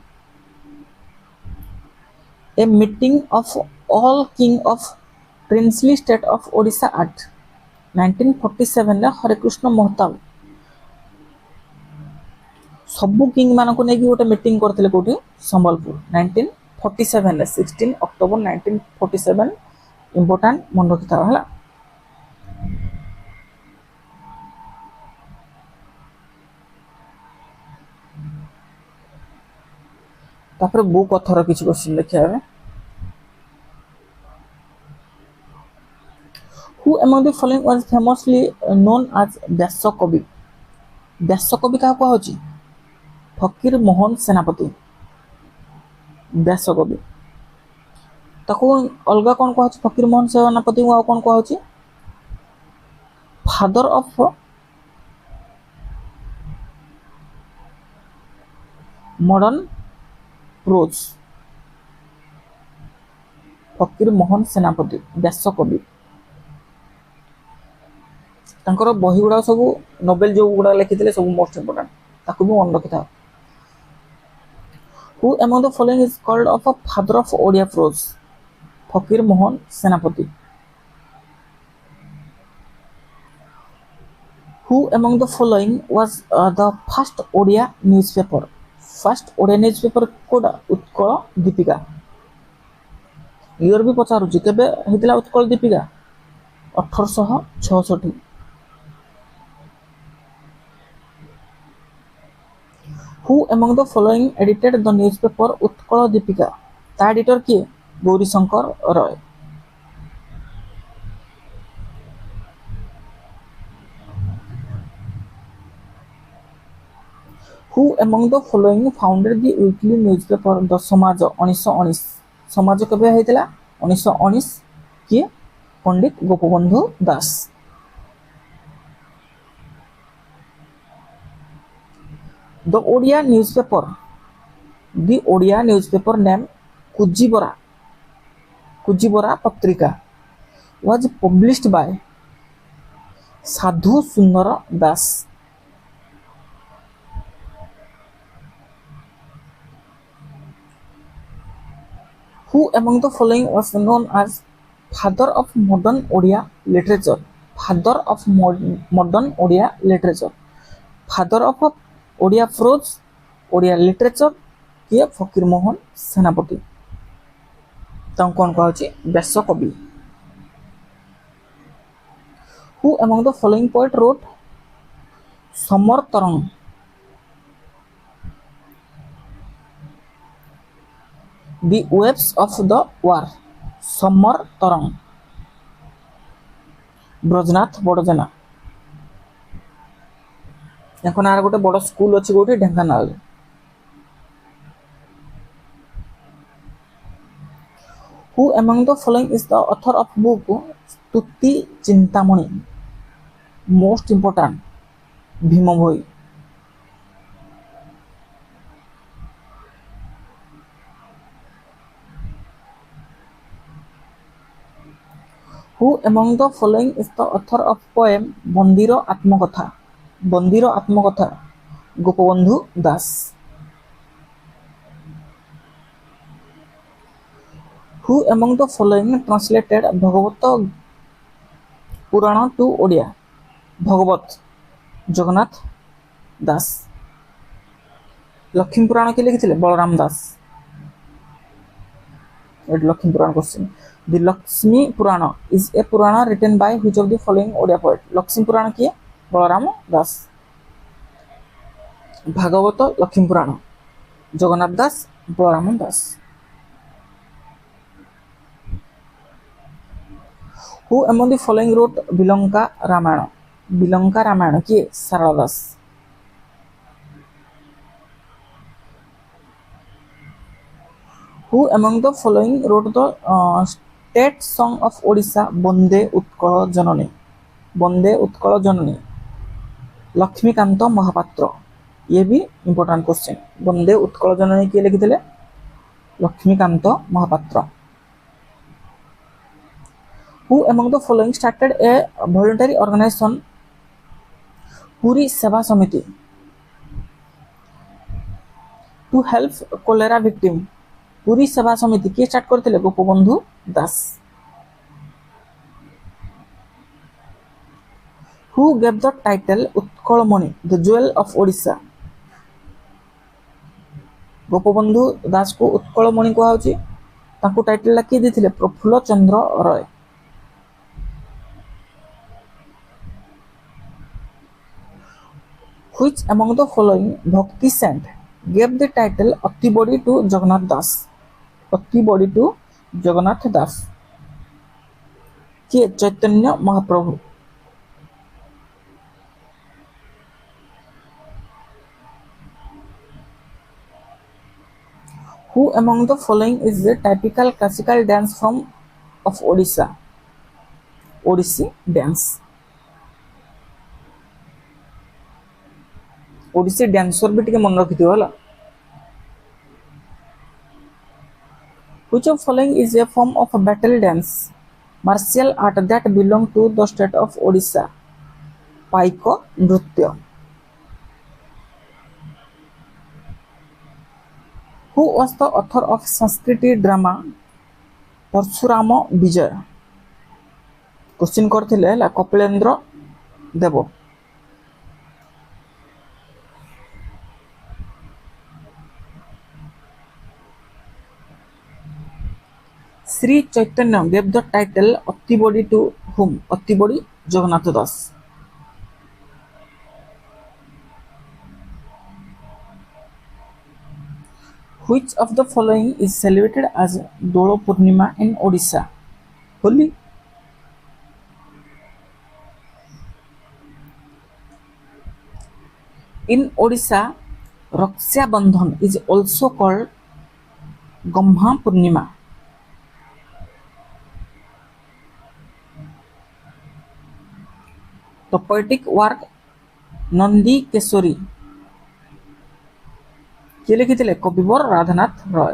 a meeting of all king of princely state of Odisha at 1947 रे हरे कृष्ण महताब सबु king मान को नेकी गोटे meeting करथिले कोठी संबलपुर 1947 रे 16 October 1947 important मन रखिता हला तापर बुक अथर किछि क्वेश्चन देखिया है Who among the following was famously known as ବ୍ୟାସ କବି? ବ୍ୟାସ କବି କାହାକୁ କୁହାଯାଉଛି? ଫକୀର ମୋହନ ସେନାପତି ବ୍ୟାସ କବି। ତାକୁ ଅଲଗା କ'ଣ କୁହାଯାଉଛି? ଫକୀର ମୋହନ ସେନାପତିଙ୍କୁ ଆଉ କ'ଣ କୁହାଯାଉଛି? Father of modern prose. Fakir Mohan Senapati Vyasa Kabi. ତାଙ୍କର ବହି ଗୁଡ଼ାକ ସବୁ ନୋବେଲ ଯେଉଁ ଗୁଡ଼ାକ ଲେଖିଥିଲେ ସବୁ ମୋଷ୍ଟ ଇମ୍ପୋର୍ଟାଣ୍ଟ, ତାକୁ ବି ମନେ ରଖିଥାଅ। Who among the following is called of a father of Odia prose? Fakir Mohan Senapati. Who among the following was the first Odia newspaper? First Odia newspaper କୋଉଟା? ଉତ୍କଳ ଦୀପିକା। ଇୟର ବି ପଚାରୁଛି, କେବେ ହେଇଥିଲା Utkal Deepika? 1866। Who among the following edited the newspaper Utkal Deepika? ତା editor କିଏ? Gourishankar Roy. Who among the following founded the weekly newspaper the ସମାଜ 1919? ସମାଜ କେବେ ହେଇଥିଲା? 1919। କିଏ? Pandit Gopabandhu Das. The Odia newspaper, the Odia newspaper name କୁଜିବରା, କୁଜିବରା ପତ୍ରିକା was published by ସାଧୁ ସୁନ୍ଦର Das. Who among the following was known as father of modern Odia literature? Father of modern Odia literature, father of Odia prose, Odia literature କିଏ? ଫକୀର ମୋହନ ସେନାପତି। ତାଙ୍କୁ କ'ଣ କୁହାଯାଉଛି? ବ୍ୟାସ କବି। Who among the following poet wrote summer Tarang? The waves of the war, ସମର ତରଙ୍ଗ, ବ୍ରଜନାଥ ବଡ଼ଜେନା। ତାଙ୍କ ନାଁରେ ଗୋଟେ ବଡ଼ school ଅଛି କୋଉଠି? ଢେଙ୍କାନାଳରେ। Who among the following is the author of book Stuti Chintamani? Most important, Bhima Bhoi. Who among the following is the author of poem ବନ୍ଦୀର ଆତ୍ମକଥା? ବନ୍ଦୀର Atmakatha Gopabandhu Das. Who among the following translated Bhagabata Purana to Odia? ଭଗବତ ଜଗନ୍ନାଥ ଦାସ। ଲକ୍ଷ୍ମୀ ପୁରାଣ କିଏ ଲେଖିଥିଲେ? ବଳରାମ ଦାସ। ଏଠି Lakshmi Purana question. The Lakshmi Purana is a ପୁରାଣ written by which of the following Odia poet? Lakshmi Purana କିଏ? Balaram Das. Bhagavata Lakshmi Purana Jagannath Das, Balaram Das. Who among the following wrote Bilanka Ramayana? Bilanka Ramayana କିଏ? Sarala Das. Who among the following wrote the state song of Odisha Vande Utkal ଜନନୀ? ବନ୍ଦେ ଉତ୍କଳ ଜନନୀ ଲକ୍ଷ୍ମୀକାନ୍ତ ମହାପାତ୍ର। ये भी important question. बंदे उत्कल जननी किए लिखिଥିଲେ? Laxmikant Mahapatra. Who among the following started a voluntary organization Puri सेवा समिति to help cholera victim? Puri सेवा समिति किए स्टार्ट करथिले? गोपबंधु दास। Who gave the title Utkalmani the jewel of Odisha? Gopabandhu दास को उत्कलमणि कुहाउछि। तांको टाइटल ला किए देथिले? Prafulla Chandra Roy. Which among the following Bhakti saint gave the title अति बड़ी to जगन्नाथ दास? अति बड़ी to जगन्नाथ दास किए Chaitanya Mahaprabhu. Who among the following is the typical classical dance form of Odisha? Odissi dance. Odissi dancer भी टिके मन रखिथियो होला। Which of following is a form of a battle dance, martial art that belong to the state of Odisha? Paiko नृत्य. Who was the author of Sanskrit drama Parashurama Vijaya? Question करथिले ହେଲା कपिलेंद्र देव। Shri Chaitanya gave the title Attibodi to whom? Attibodi Jagannath Das. Which of the following is celebrated as Dolo Purnima in Odisha? Holi. In Odisha, Raksha Bandhan is also called Gomha Purnima. The poetic work Nandi Kesari किए लिखिथिले? कविवर Radhanath Roy.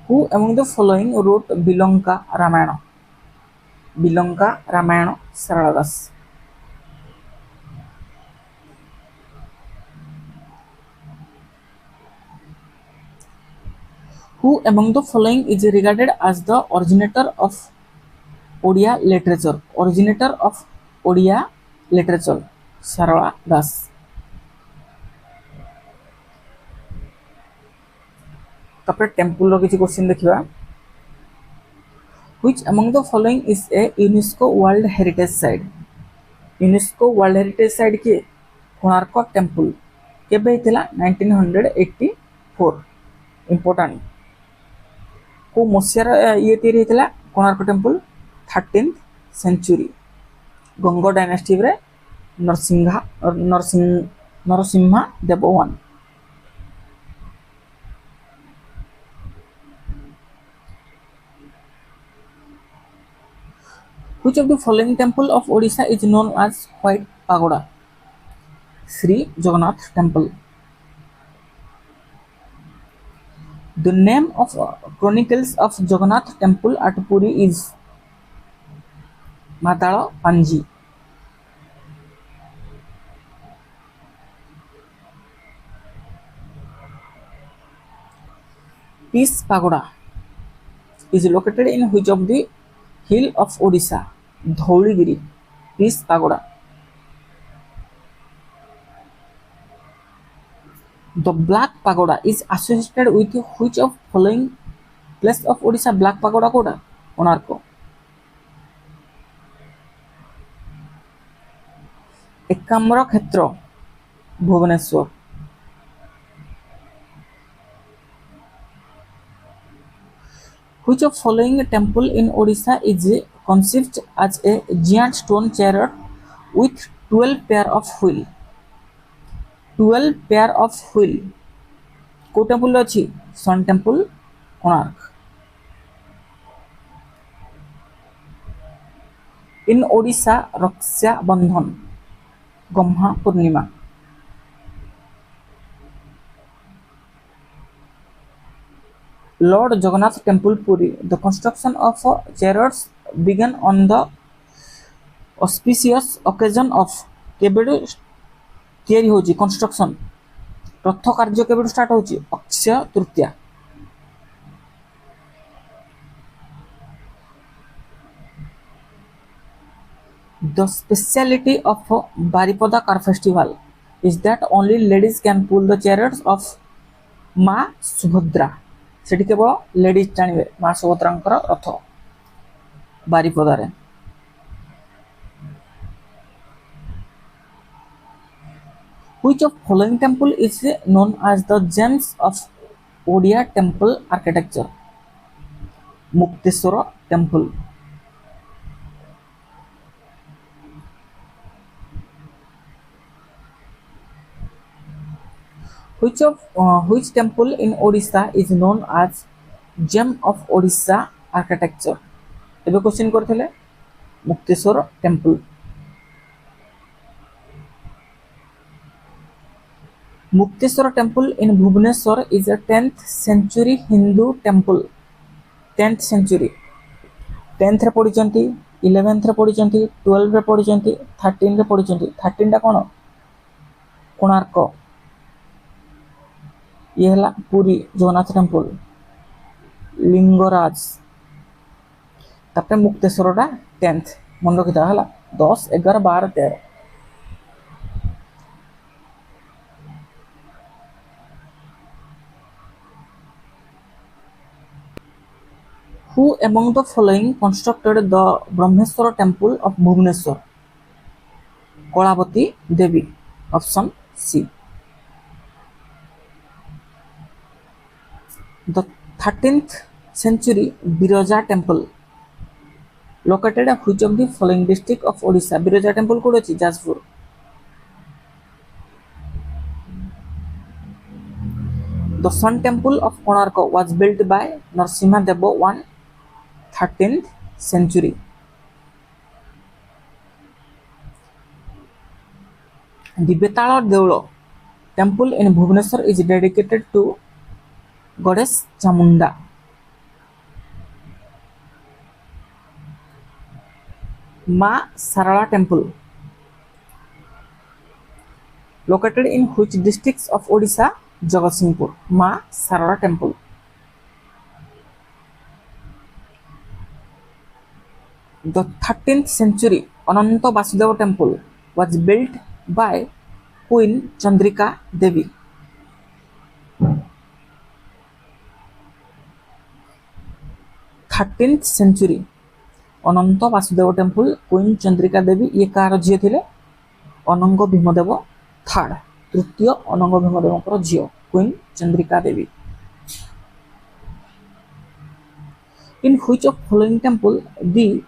Who among the following wrote Bilanka Ramayana? Bilanka Ramayana Sarala Das। Who among the following is regarded as the originator of Odia literature? Originator of Odia literature Sarala Das। तापर temple रो किछि question देखिबा। Which among the following is a UNESCO World Heritage Site? UNESCO World Heritage Site के Konark temple केबे हितला? 1984। Important को मसियार ये तैयारी हितला Konark temple 13th century Ganga dynasty रे नरसिंहा देव 1। Which of the following temple of Odisha is known as White Pagoda? Sri Jagannath Temple. The name of Chronicles of Jagannath Temple at Puri is Matala Panji. Peace Pagoda is located in which of the hill of Odisha? Dhauligiri. Peace Pagoda. The Black Pagoda is associated with which of following place of Odisha? Black Pagoda कोड़ा? कोणार्क। एकाम्र क्षेत्र Bhubaneswar. Which of following temple in Odisha is conceived as a giant stone chariot with 12 pair of wheel? 12 pair of wheel को temple अच्छी? Sun temple Konark. In Odisha Raksha Bandhan Gamha Purnima. Lord Jagannath Temple Puri, the construction of chariots began on the auspicious occasion of केबेडु तैयारी होची construction रथ कार्य केबेडु start होची? Akshaya Tritiya. The speciality of Baripada car festival is that only ladies can pull the chariots of Ma Subhadra. सेठी केवल ladies टाणिबे मां सुभद्रांकर रथ बारिपदारे। Which of following temple is known as the Gems of Odia temple architecture Mukteshwar temple which temple in Odisha is known as gem of Odisha architecture एबे question करथिले Mukteswar temple Mukteswar temple in Bhubaneswar is a 10th century Hindu temple 10th century 10th रे पढिचंती 11th रे पढिचंती 12 रे पढिचंती 13 रे पढिचंती 13 टा कोन कोणार्क ये हला Puri Jagannath temple Lingaraj तापर मुक्तेश्वर टा 10th मन रखिता हला 10 11 12 13 Who among the following constructed the Brahmeshwara temple of Bhubaneswar? Kolavati Devi. Option C. The 13th century Biraja temple located at which of the following district of Odisha? Biraja temple code अछि Jajpur. The Sun temple of Konark was built by Narasimha Deva I 13th century. The Betala Deula temple in Bhubaneswar is dedicated to goddess Chamunda. Ma Sarala temple located in which districts of Odisha? Jagatsinghpur. Ma Sarala temple. The 13th century Ananta Vasudeva temple was built by Queen Chandrika Devi. Thirteenth century Ananta Vasudev temple queen Chandrika Devi ये कार झील थे अनंग Bhimadev third तृतीय अनंग भीमदेव झील queen Chandrika Devi. In which of following temple the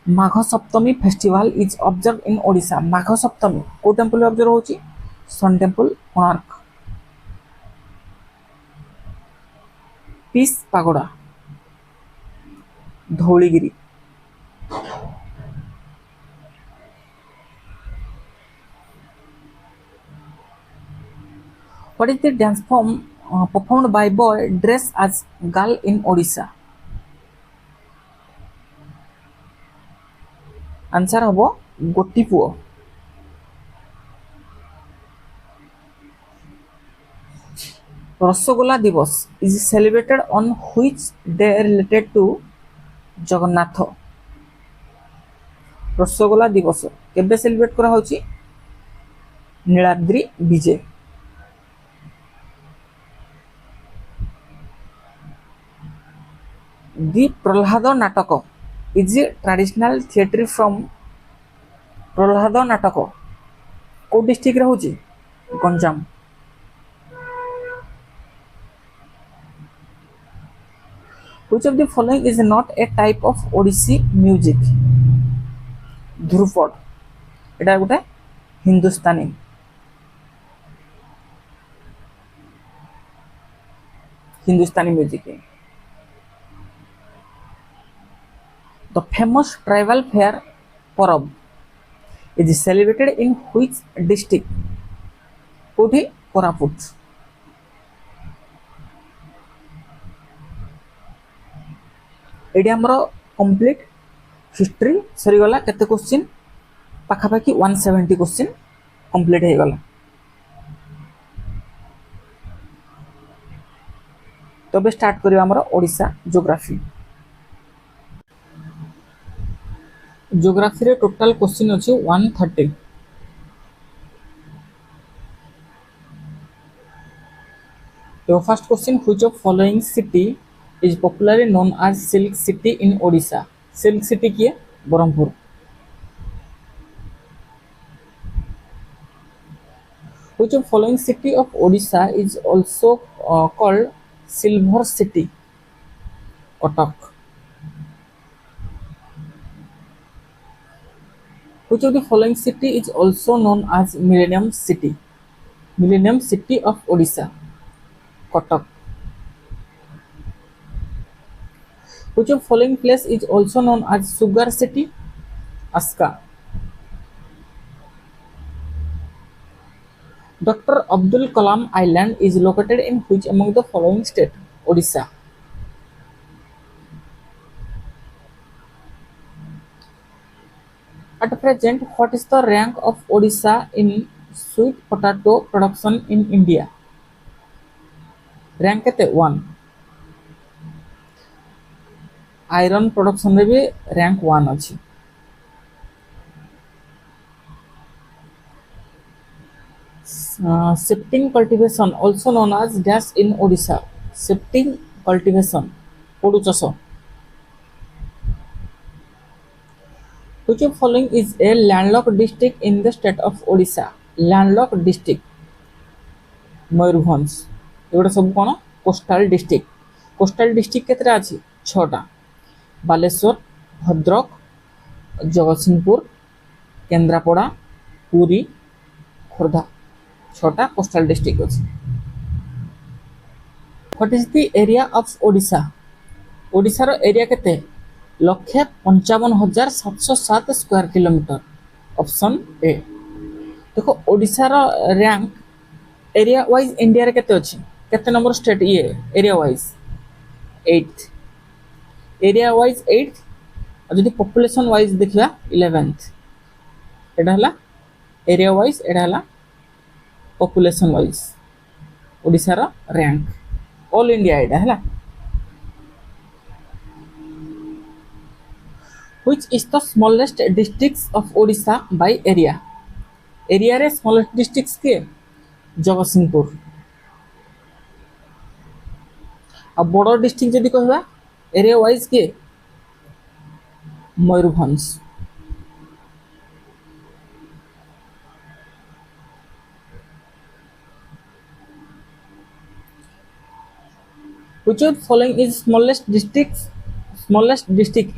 Magha Saptami festival is observed in Odisha? Magha Saptami को temple observe होची? Sun temple Konark. Peace pagoda Dhauligiri. What is the dance form performed by boy dressed as girl in Odisha? Answer हम गोटी पुओ. Rasagola Dibasa is celebrated on which day related to Jagannath. Rasagola Dibasa केबे celebrate करा होची? नीलाद्री विजय. The Prahlad नाटक is a traditional theatre from Prahlad Nataka को district रहउची? Ganjam. Which of the following is not a type of Odissi music? Dhrupad एटा गोटे हिंदुस्तानी. हिंदुस्तानी music. The famous tribal fair Parab is celebrated in which district? कोठी? Koraput. AD हमरो complete history सरी गला. केते question? पाखापाखि 170 question complete हे गला. तबे स्टार्ट करियो हमरो ओडिशा ज्योग्राफी. ज्योग्राफी रे टोटल क्वेश्चन अछि 130. Your first question, which of following city is popularly known as Silk City in Odisha? Silk City किए? Brahmpur. Which of following city of Odisha is also called silver city Cuttack. Which of the following city is also known as Millennium City? Millennium City of Odisha, Kotak. Which of following place is also known as Sugar City? Aska. Dr. Abdul Kalam Island is located in which among the following state? Odisha. At present, what is the rank of Odisha in sweet potato production in India? Rank at 1. Iron production रे भी rank 1 अछि। Shifting cultivation also known as dash in Odisha. Shifting cultivation ପୋଡୁ ଚାଷ। Which of following is a landlocked district in the state of Odisha? Landlocked district Mayurbhanj. एगुड़ा सब कौन coastal district. Coastal district केतरा अछि 6टा बालेश्वर भद्रक जगतसिंहपुर केन्द्रापड़ा पुरी खोर्धा 6टा कोस्टाल डिस्ट्रिक्ट अछि। What is the area of Odisha? Odisha रो एरिया केते 1,55,707 स्क्वायर किलोमीटर। Option A. देखो ओडिशा रो रैंक एरिया वाइज इंडिया रे केते अछि केते नंबर स्टेट ये area wise 8th area wise 8th और जदि पॉपुलेशन वाइज देखिबा 11th। एटा हला एरिया वाइज एटा हला पॉपुलेशन वाइज ओडिशा रो रैंक ऑल इंडिया एटा हला। Which is the smallest districts of Odisha by area? Area रे स्मॉलेस्ट डिस्ट्रिक्ट्स के जगतसिंहपुर। अब बड़ डिस्ट्रिक्ट जदि कहबा एरिया वाइज के Mayurbhanj. Which of following is smallest district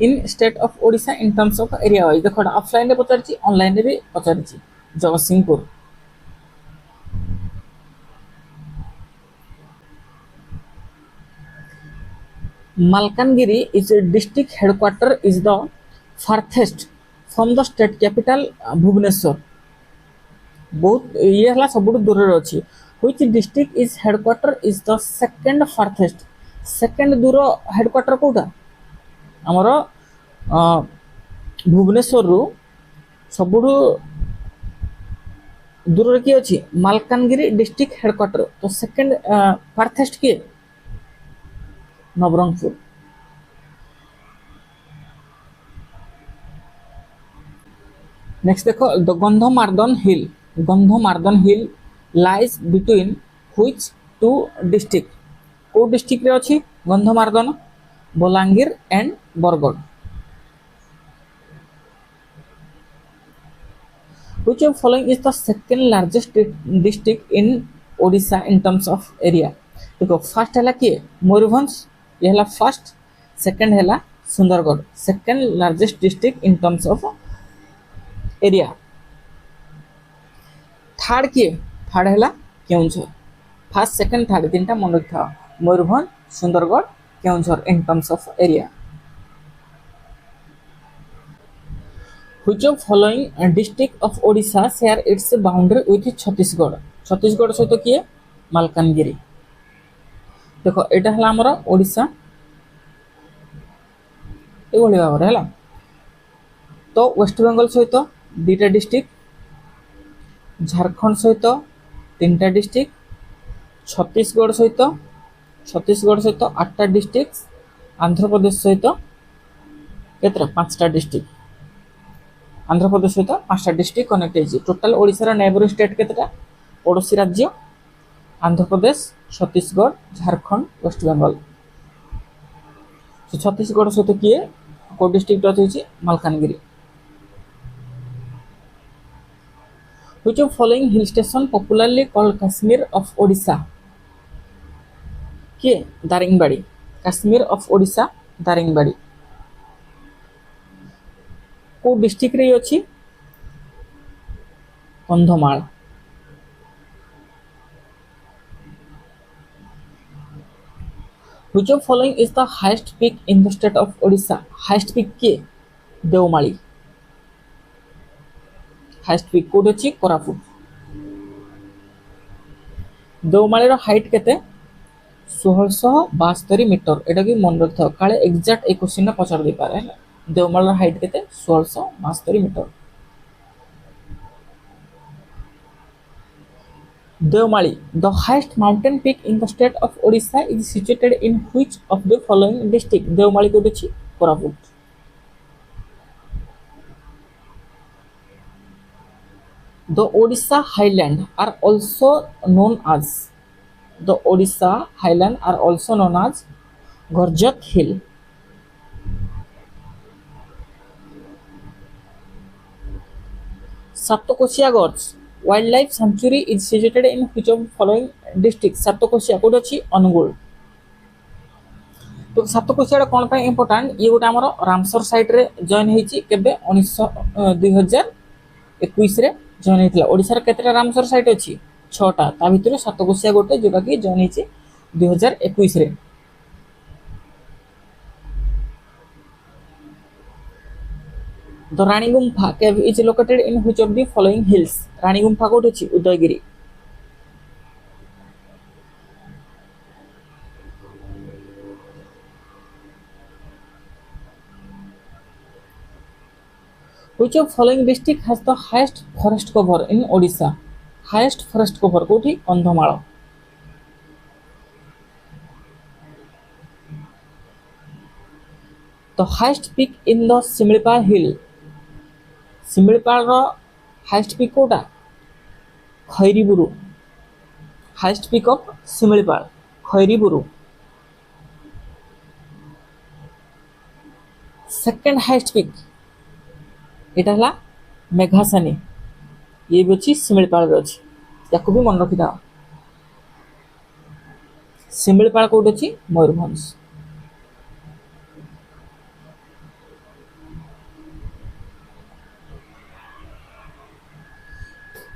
in state of Odisha in terms of area wise? देखो offline रे पचारछि online रे भी पचारछि Jagatsinghpur. Malkangiri is a district headquarter is the farthest from the state capital Bhubaneswar. बहुत ये हला सबुठ दूर रे अछि। Which district is headquarter is the second farthest? Second दूर हेडक्वार्टर कोटा आमर भुवनेश्वर रु सबुठ दूर किए अच्छी मालकानगिरी डिस्ट्रिक्ट हेडक्वार्टर। तो सेकंड फार्थेस्ट किए नवरंगपुर। नेक्स्ट देखो the Gandhamardan hill lies between which two district? को डिस्ट्रिक्ट रे अछि Gandhamardan? Balangir and Bargarh. Which of following is the second largest district in Odisha in terms of area? देखो फर्स्ट हैला किए मयूरभंज ये हैला फर्स्ट। सेकंड हैला Sundargarh second largest district in terms of area. Third किए थर्ड हैला केउंझर। फर्स्ट सेकंड थर्ड तीनटा मन रखा Mayurbhanj Sundargarh Keonjhar in terms of area. Which of following district of Odisha share its boundary with Chhattisgarh? Chhattisgarh सहित किए मालकानगिरी। देखो एटा हला हमर ओडिशा एभली भाव है तो वेस्ट बेंगल सहित दुईटा डिस्ट्रिक्ट झारखंड सहित तीनटा डिस्ट्रिक्ट छत्तीसगढ़ सहित 8टा डिस्ट्रिक्ट आंध्र प्रदेश सहित केतरा 5टा डिस्ट्रिक्ट आंध्र प्रदेश सहित 5टा डिस्ट्रिक्ट कनेक्ट है। टोटाल ओडिशा नेबरिंग स्टेट केतरा पड़ोसी राज्य आंध्र प्रदेश छत्तीसगढ़ झारखंड वेस्ट बेंगल। छत्तीसगढ़ सहित किए को डिस्ट्रिक्ट अच्छी Malkangiri. Which of following hill station popularly called Kashmir of Odisha? किए दारिंगबाड़ी काश्मीर ऑफ ओडिशा दारिंगबाड़ी को डिस्ट्रिक्ट रे अछि Kandhamal which of following is the highest peak in the state of Odisha highest peak किए देवमाली हाइस्ट पिक कोड अछि कोरापुट देवमाली हाइट केते 1672 metre एटा कि मन रखिथ काले एग्जैक्ट ए क्वेश्चन पचार दे पारे देवमाली हाइट केते 1672 metre Devmali, the highest mountain peak in the state of Odisha, is situated in which of the following district? Devmali code अछि Koraput The Odisha Highland are also known as the Odisha Highland are also known as Gorjak Hill. Saptakosia Gorge Wildlife Sanctuary is situated in which of following districts? Saptakosia code अछि अनुगुल तो सातकोशिया कौन पर important ये गोटे आम Ramsar site रे join होती केबे 2021 रे जॉइन होता ओडिशा रे केतेटा रामसर साइट अछि 6टा ता भितर सातकोशिया गोटे जोटा कि जॉइन होती 2021 रे the Rani Gumpha cave is located in which of the following hills Rani Gumpha कोड अछि Udayagiri Which of following district has the highest forest cover in Odisha? Highest forest cover कोठी Kandhamal The highest peak in the Similipal hill Similipal ro highest peak Kota खैरीबुरु highest peak of Similipal खैरीबुरु second highest peak एटा हला मेघासानी ये भी अच्छी सिमिलपाल रे अच्छी याको भी मन रखि था सिमिलपाल कोड अच्छी Mayurbhanj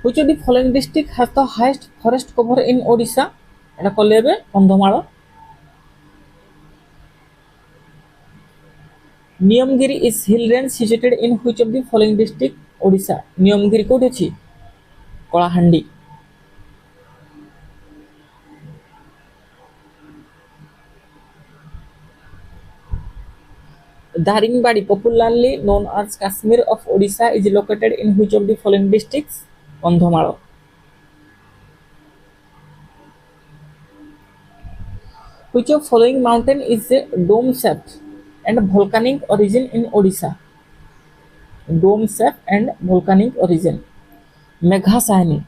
which of the following district has the highest forest cover in Odisha एटा कले बे Kandhamal Niyamgiri is hill range situated in which of the following district Odisha Niyamgiri code अछि Kalahandi Daringbadi popularly known as Kashmir of Odisha is located in which of the following districts Kandhamal which of following mountain is a dome shaped and volcanic origin in Odisha dome shape and volcanic origin Meghasani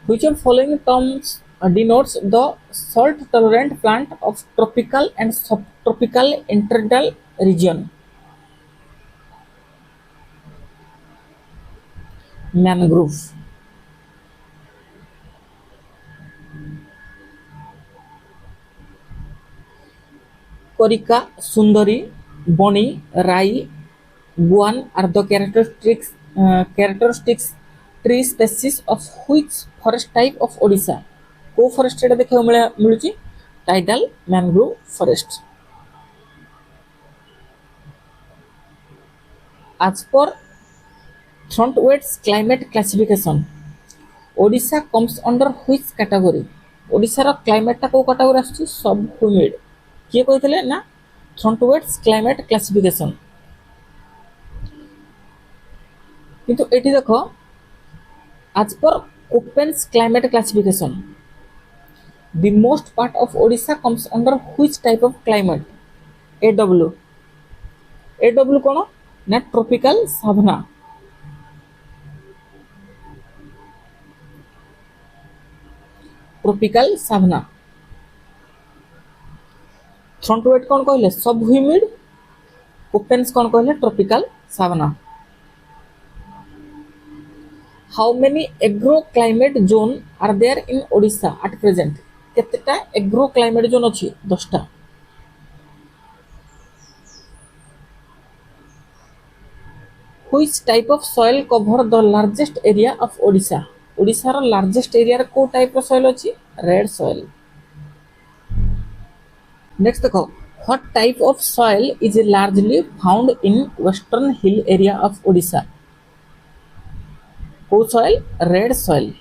which of following terms denotes the salt tolerant plant of tropical and subtropical intertidal region mangrove Korika, Sundari, Boni, Rai, Guan are the characteristics tree species of which forest type of Odisha? को forest एटा देखा मिलुची tidal mangrove forest. As per Thorntwaite's climate classification, Odisha comes under which category? Odisha row climate टा को category आछी subhumid. किए कहते ना Thorntwaite's climate classification किंतु eighty देखो as per Köppen's climate classification the most part of Odisha comes under which type of climate AW कोन ना tropical savanna Thorntwaite कोन कहले सब ह्यूमिड ओपेन्स कौन कहले tropical savanna. How many agro climate zone are there in Odisha at present. केतेटा agro climate zone अछि 10टा। Which type of soil cover the largest area of Odisha. Odisha रो largest area रे को टाइप रो सॉइल अछि रेड सॉइल। नेक्स्ट देखो what type of soil is largely found in western hill area of Odisha. को soil red soil.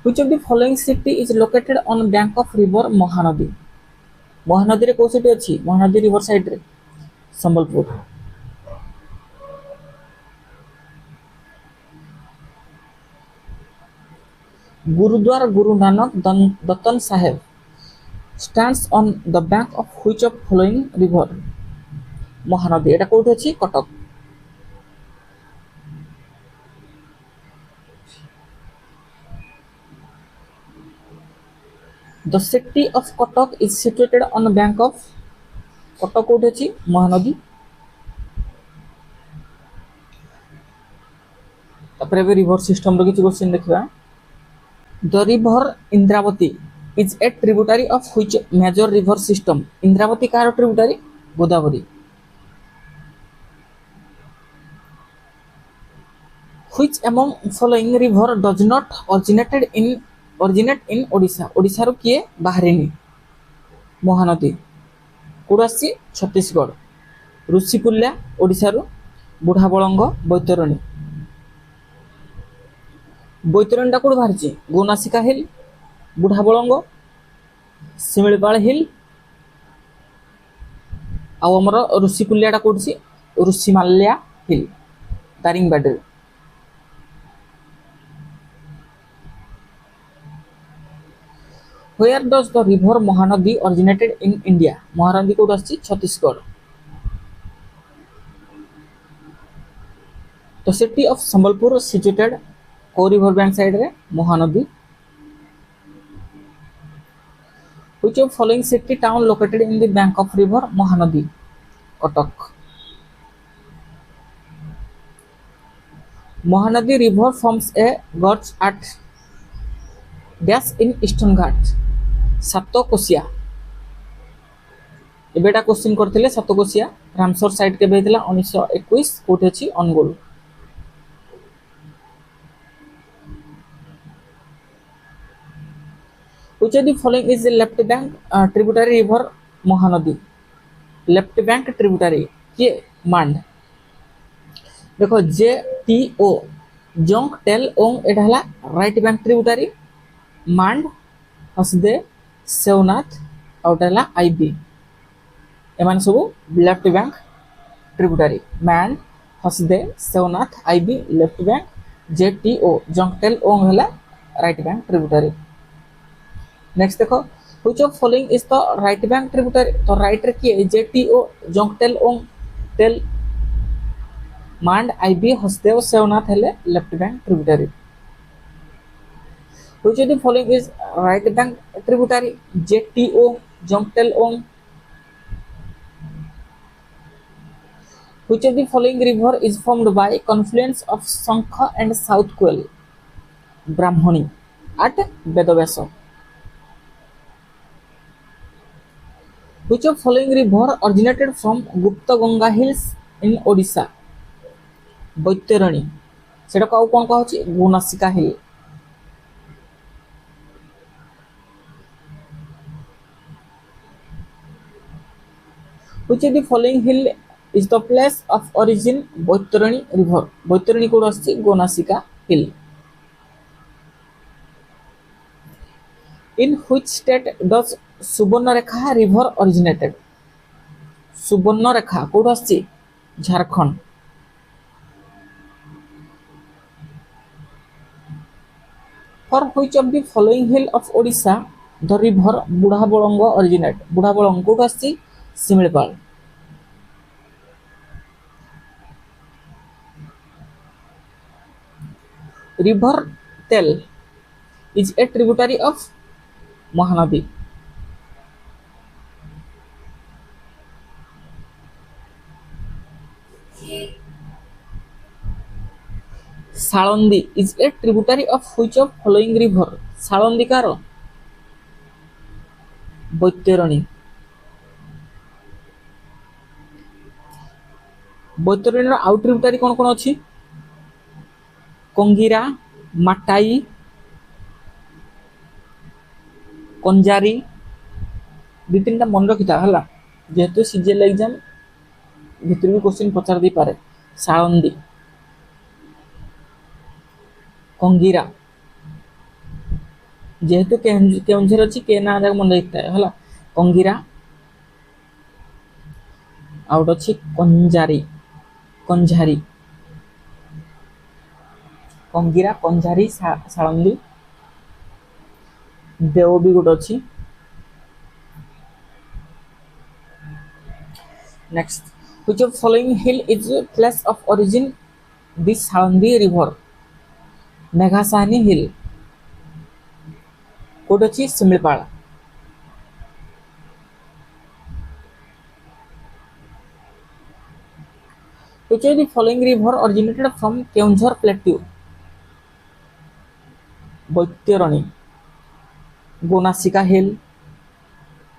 Which of the following city is located on bank of river Mahanadi। Mahanadi रे को city अछि Mahanadi river side रे संबलपुर। गुरुद्वारा गुरु नानक दत्तन साहेब stands on the bank of which of following river। Mahanadi एटा कोठी अछि Cuttack. The city of Kotak is situated on the bank of Cuttack कोठी अछि महानदी। तापर एबे रिवर सिस्टम रो किछि क्वेश्चन देखबा। The river Indravati is a tributary of which major river system। Indravati कार tributary Godavari. Which among following river does not originate in Odisha. Odisha रो किए बाहरेनी महानदी कोडासी छत्तीसगढ़। ऋषिकुल्या ओडिशा रो बुढ़ाबळंग बैतरणी। बैतरणीटा कोड बाहरिछि गोनासिका हिल बुढ़ाबळंग सिमिलपाल हिल आ हमर ऋषिकुल्याटा कोडछि Rushimalya hill Daringbadi. Where does the river Mahanadi originated in India। Mahanadi कोड आछि Chhattisgarh. The city of Sambalpur situated को रिवर बैंक साइड रे Mahanadi. Which of following city town located in the bank of river Mahanadi। Cuttack. Mahanadi river forms a gorge at dash in Eastern Ghats। Satkosia एबेटा question करथिले Satkosia Ramsar site के बेहितला 1921 कोठी अछि Anugul. Which of the following is the left bank tributary river Mahanadi। Left bank tributary के मांड। देखो जे T O Jonk Tel ओंग एटा हला right bank tributary. Mand Hasdeo Seonath आउटला IB एमान सब left bank tributary. Mand Hasdeo Seonath Ib left bank. J T O Jonk Tel Ong हला राइट बैंक ट्रिब्यूटरी। नेक्स्ट देखो which of following is the right bank tributary। तो right रे किए जेटीओ जोंकटेल ओंग टेल मांड आईबी हसदेव सेवनाथ हेले left bank tributary. which of the following is right bank tributary JTO जोंकटेल Ong. which of the following river is formed by confluence of Shankha and South Quell Brahmani at Bedavasa। Which of following river originated from Gupta Ganga hills in Odisha। Baitarani सेटा को कोन कहछि गोनासिका हिल। Which of the following hill is the place of origin Baitarani river। Baitarani code आछि गोनासिका हिल। In which state does Subarnarekha river originated। Subarnarekha code आछि Jharkhand. For which of the following hill of Odisha the river Budhabalanga originate। Budhabalanga कोड आछि Similipal. River Tel is a tributary of Mahanadi। Salandi is a tributary of which of following river Salandi कार बैतरणी बैतरणी आउ tributary कौन कौन अच्छी कंगीरा माटाई कंजारी दु तीन टा मन रखी था जेहेतु सीजीएल एग्जाम भितर भी क्वेश्चन पचार दे पारे साळंदी कंगीरा जेहेतु केउंझर अच्छी के ना मन रखी है कंगीरा आउट अच्छी कंजारी कंझारी कंगीरा कंझारी साळंदी देव भी गोटे अच्छी next which of following hill is place of origin this Salandi river Meghasani hill कोड अच्छी Similipal which of the following river originated from Keonjhar plateau Baitarani Gonasika hill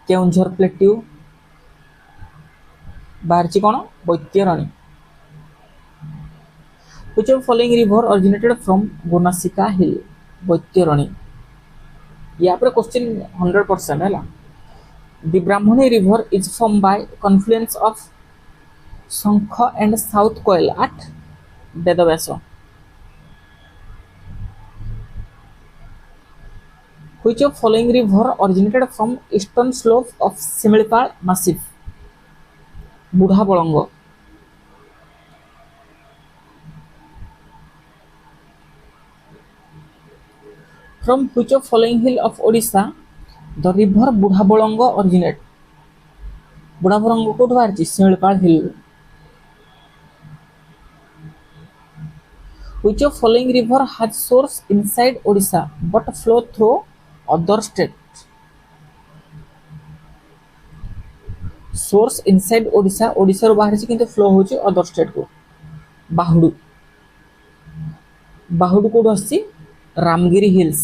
Keonjhar plateau बाहर कौन Baitarani which of following river originated from गोनासिका हिल बैतरणी या पर क्वेश्चन 100% है the Brahmani river is formed by confluence of Sankh and south Koel at Vedavyas which of following river originated from eastern slope of Similipal massif बुढ़ा बलंग from which of following hill of Odisha the river बुढ़ा बलंग originate बुढ़ा बलंग कोठ बाहर शिमिलपाल हिल which of following river has source inside Odisha but flow through other state source inside Odisha Odisha रो बाहर से किंतु flow होची other state को बाहुडू बाहुडू कोड आसी रामगिरी हिल्स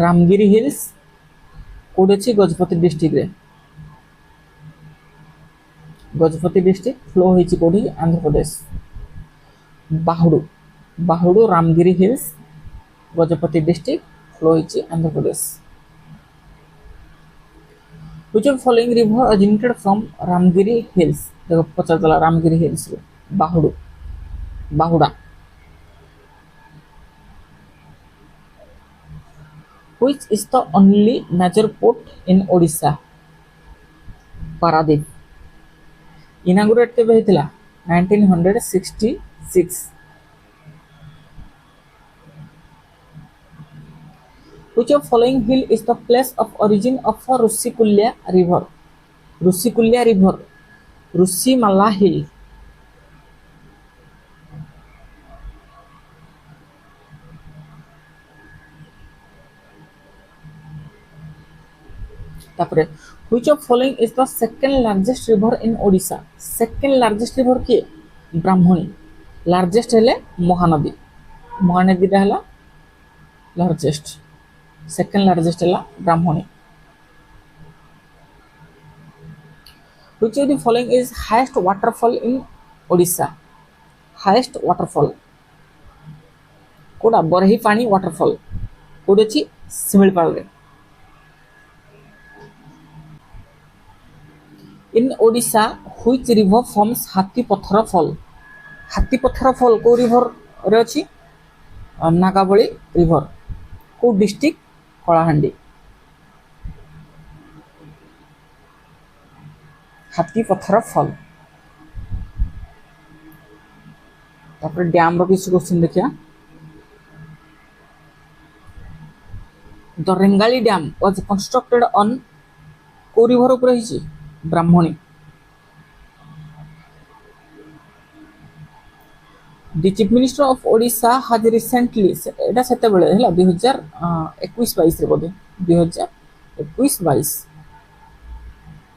रामगिरी हिल्स कोड अछि गजपति डिस्ट्रिक्ट रे गजपति डिस्ट्रिक्ट फ्लो होइछि कोडी Andhra Pradesh Bahuda Bahuda Ramagiri hills Gajapati district flow होइछि Andhra Pradesh which of following river originated from Ramagiri hills देखो पचार चला Ramagiri hills Bahuda Bahuda which is the only major port in Odisha Paradip inaugurate केबे हेतिला 1966 which of following hill is the place of origin of a Rusikulya river Rusimala hill तापरे which of following is the second largest river in Odisha second largest river के ब्राह्मणी largest हेले महानदी हला largest second largest Hella Brahmani which of the following is highest waterfall in Odisha highest waterfall कोडा बरही पानी waterfall कोडे छी शिमिलपाल रे in Odisha which river forms Hathipathar fall को river रे अछि नागावली रिवर को डिस्ट्रिक्ट कलाहांडी हाथीपथर फॉल तापर डैम रो किसी क्वेश्चन देखिया the Rengali dam was constructed on को रिवर ऊपर हिची ब्राह्मणी The Chief Minister of Odisha has recently एटा सेते बेले हला 2021-22 रे बोधे 2021-22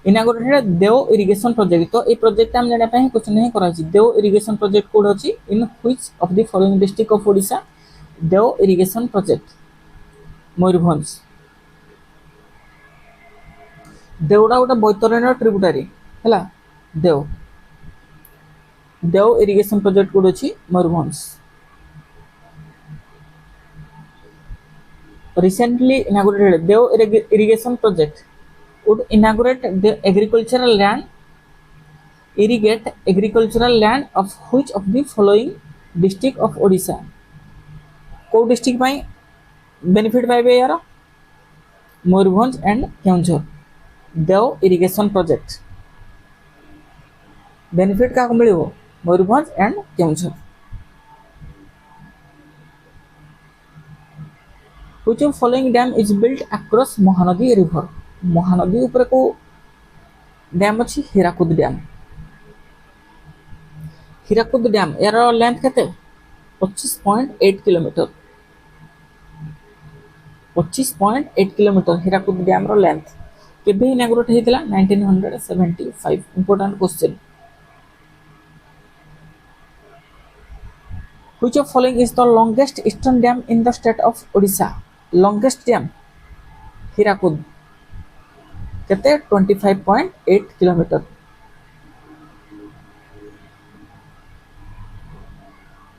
इनागोरेटेड देव इरिगेशन प्रोजेक्ट। तो ये प्रोजेक्ट हम जाना पे क्वेश्चन नहीं कराई देव इरिगेशन प्रोजेक्ट कोड अछि in which of the following district of Odisha Dev irrigation project Mayurbhanj. देवड़ा गोटे बैतरणी ट्रिब्यूटारी है देव देव इरिगेशन प्रोजेक्ट कोड अछि Mayurbhanj. Recently inaugurated Dev irrigation project would inaugurate the agricultural land irrigate agricultural land of which of the following district of Odisha को district पाई benefit पाइबे यार Mayurbhanj and Keonjhar Deo irrigation project benefit क्या मिलिबो Mayurbhanj and Keonjhar. Which of following dam is built across Mahanadi river? Mahanadi ऊपर को dam अछि Hirakud dam. Hirakud dam यार लेंथ केते 25.8 किलोमीटर 25.8 किलोमीटर हीराकुद डैम रो लेंथ केबे इनागुरेट हेतिला 1975। Important question. Which of following is the longest eastern dam in the state of Odisha? Longest dam Hirakud केते 25.8 kilometre.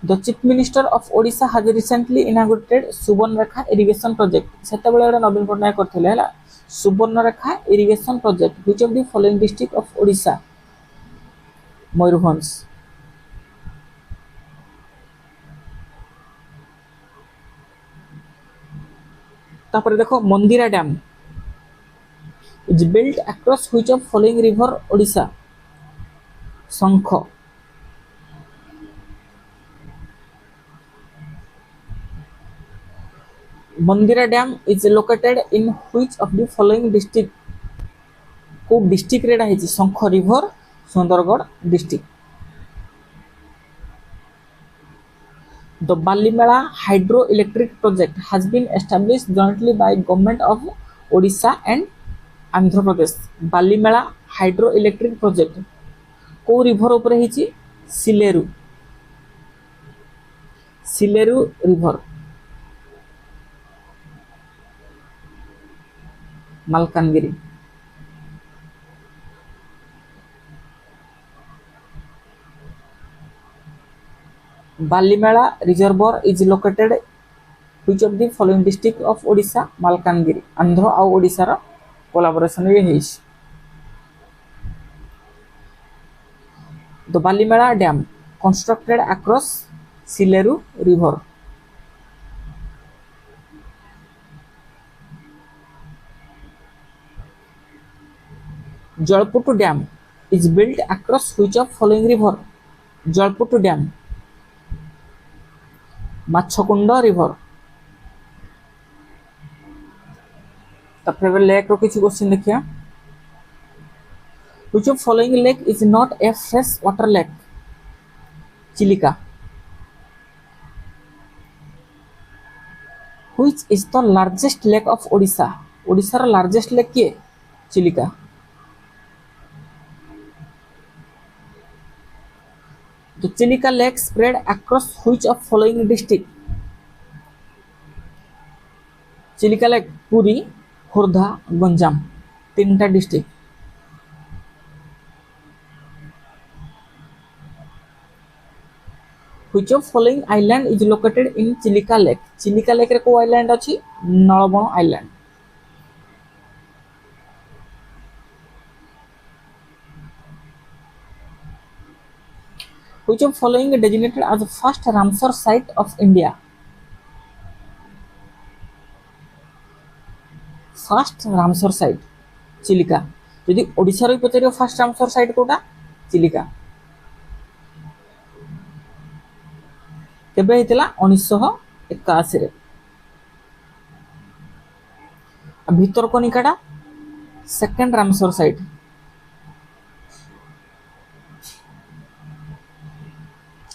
The Chief Minister of Odisha has recently inaugurated Subarnarekha irrigation project। सेते बेले एटा नवीन पटनायक करथिले हला Subarnarekha irrigation project which of the following district of Odisha Mayurbhanj. तापर देखो Mandira dam is built across which of following river Odisha Sankh. Mandira dam is located in which of the following district को district रेडा है Sankh river Sundargarh district. The Balimela hydroelectric project has been established jointly by government of Odisha and Andhra Pradesh। Balimela hydroelectric project को river ऊपर हिची Sileru Sileru river Malkangiri. Balimela reservoir is located which of the following district of Odisha Malkangiri. Andhra और ओडिशा रो collaboration रे हेइछ। The Balimela dam constructed across Sileru river. Jalaput dam is built across which of following river Jalaput dam Machkund river. तापर lake रो किछि क्वेश्चन देखिया which of following lake is not a fresh water lake Chilika. Which is the largest lake of Odisha Odisha रो largest lake के Chilika. The Chilika Lake spread across which of following district? Chilika lake Puri Khordha Ganjam तीनटा district. Which of following island is located in Chilika Lake? Chilika lake रे को island अछि Nalabana island. Which of following designated as the first Ramsar site of India? First Ramsar site Chilika. यदि ओडिशा रो पचारियो first Ramsar site कोटा चिलिका केबे हेतिला 1981 रे। भितरकनिकाटा सेकंड रामसर साइट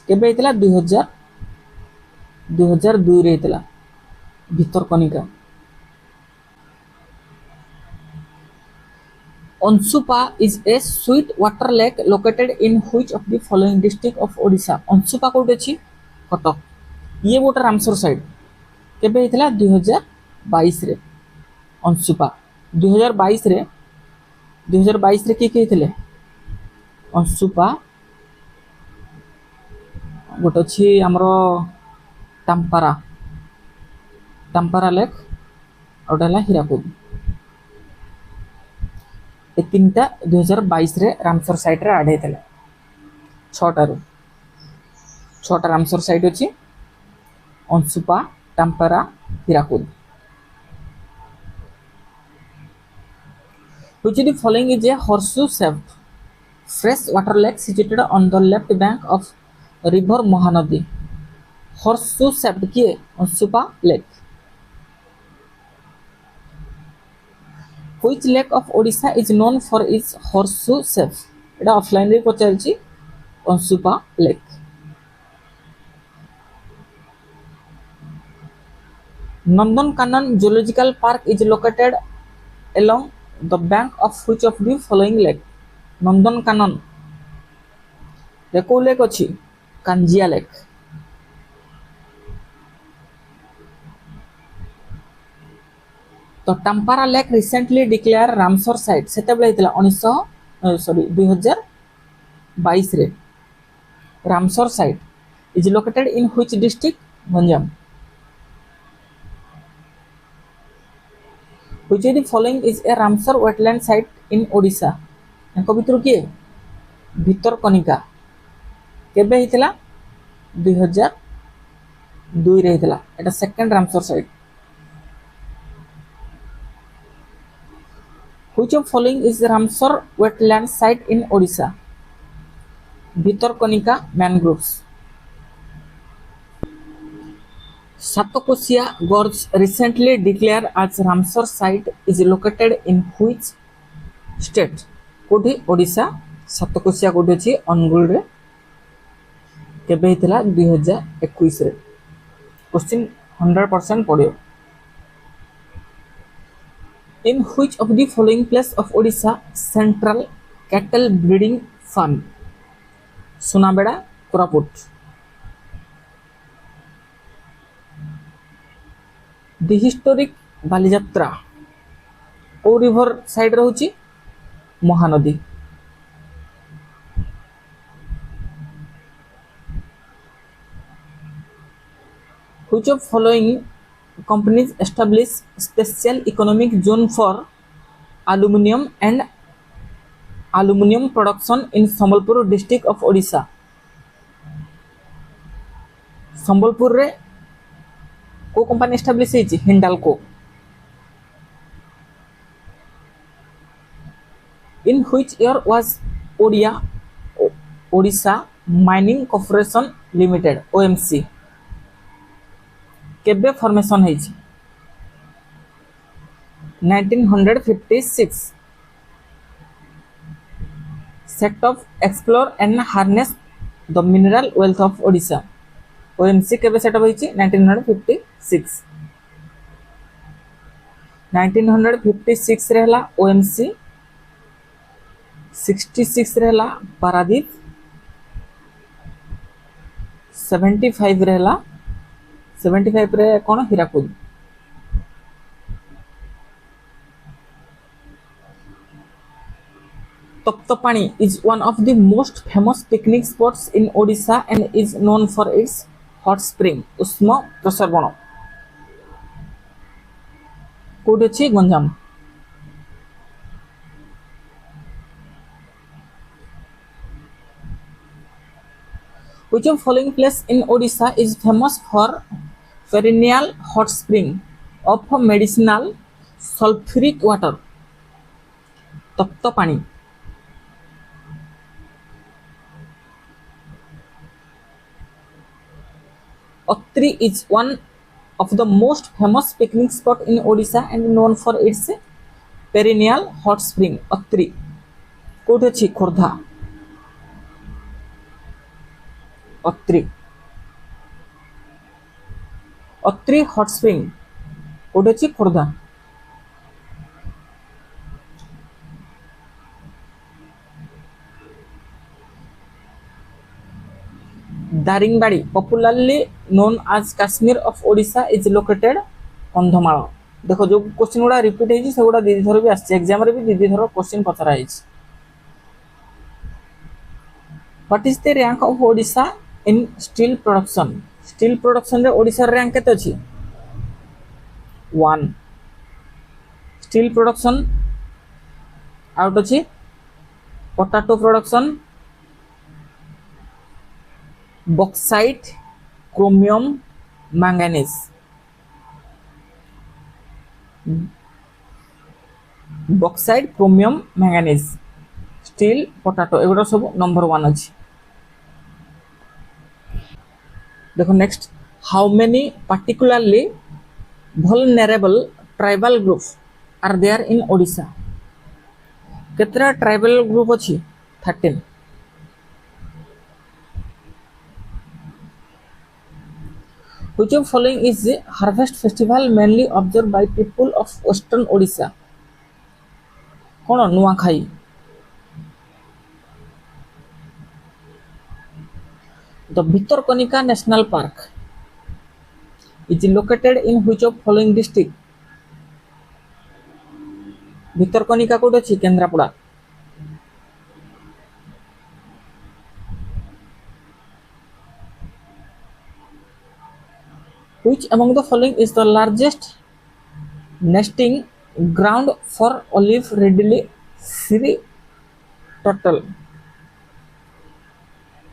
केबे हेतिला 2002 रे हेतिला Bhitarkanika. Ansupa is a sweet water lake located in which of the following district of Odisha. Ansupa कोठी अछि कटक। ये गोटे रामसर साइड केबे हेतला 2022 रे अंशुपा 2022 रे 2022 रे के हेतले अंशुपा गोटे अछि हमरो टाम्पारा टाम्पारा लेक और गोटे हला हीराकुद। ए तीनटा 2022 रे रामसर साइट रे ऐड हेतले 6टा रामसर साइट अछि Anshupa टाम्पारा Hirakud. Which of the following is a horseshoe shaped fresh water lake situated on the left bank of river Mahanadi? Horseshoe shaped किए Anshupa lake. Which lake of Odisha is known for its horseshoe shape? Etah offline रे पचारछि Anshupa lake. Nandankanan Zoological Park is located along the bank of which of the following lake? Nandankanan रे को lake अछि Kanjia lake. तो Tampara lake recently declare Ramsar site सेतेबेले हेतला 2022 रे। Ramsar site is located in which district? Ganjam. Which of the following is a Ramsar wetland site in Odisha? Enco भितर किए भितरकनिका केबे हेतला 2002 रे हेतला। एटा second Ramsar site. Which of following is Ramsar wetland site in Odisha? Bhitarkanika mangroves. Satakosia Gorge recently declared as Ramsar site is located in which state? कोठी ओडिशा सतकोशिया कोठी अछि अनुगुल रे केबे हेतला 2021 रे। Question 100% पडियो। In which of the following place of Odisha central cattle breeding farm? Sunabeda Koraput. The historic Balijatra ओ river side रहउची Mahanadi. Which of following companies establish special economic zone for aluminum and aluminum production in Sambalpur district of Odisha? Sambalpur रे को company establish हेची Hindalco. In which year was Odisha Mining Corporation Limited OMC केबे formation हेची? 1956 set of explore and harness the mineral wealth of Odisha OMC केबे setup हेची 1956 1956 रहला OMC 66 रहला पारादीप 75 रहला 75 रे कोन Hirakud. Taptapani is one of the most famous picnic spots in Odisha and is known for its hot spring. उष्म प्रसरबण कोठी अछि Ganjam. Which of following place in Odisha is famous for perennial hot spring of medicinal sulfuric water? तप्तपानी। Atri is one of the most famous picnic spot in Odisha and known for its perennial hot spring. Atri कोठी अछि Khordha. Atri hot spring कोठी अछि Khordha. Daringbadi popularly known as Kashmir of Odisha is located Kandhamal. देखो जो question गुड़ा repeat होइछि से गुड़ा दीदी थर भी आछि एग्जाम रे भी दीदी थर क्वेश्चन पचरा होइछि। What is the rank of Odisha in steel production? Steel production रे ओडिशा रैंक केते अछि? 1। स्टील प्रोडक्शन आउट अछि potato production, bauxite, chromium, manganese. Bauxite, chromium, manganese, steel, potato एगुड़ा सब नंबर 1 अछि। देखो next, how many particularly vulnerable tribal group are there in Odisha? केतरा ट्राइबल ग्रुप अछि? 13। Which of following is the harvest festival mainly observed by people of western Odisha? कौन? Nuakhai. The Bhitarkanika National Park is located in which of following district? Bhitarkanika code अछि? Kendrapara. Which among the following is the largest nesting ground for olive readily sea turtle?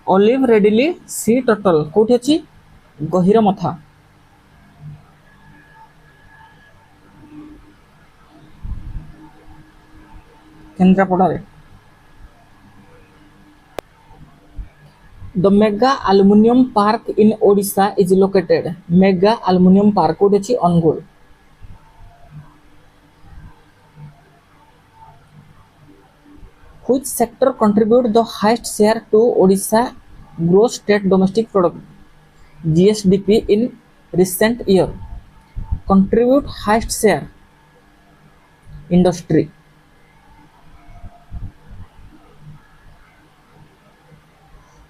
olive readily sea turtle कोठी अछि? गहिरमथा। केंद्रापड़ा रे। The mega aluminum park in Odisha is located. Mega aluminum park कोठी अछि? Anugul. Which sector contribute the highest share to Odisha gross state domestic product (GSDP) in recent year? Contribute highest share? Industry.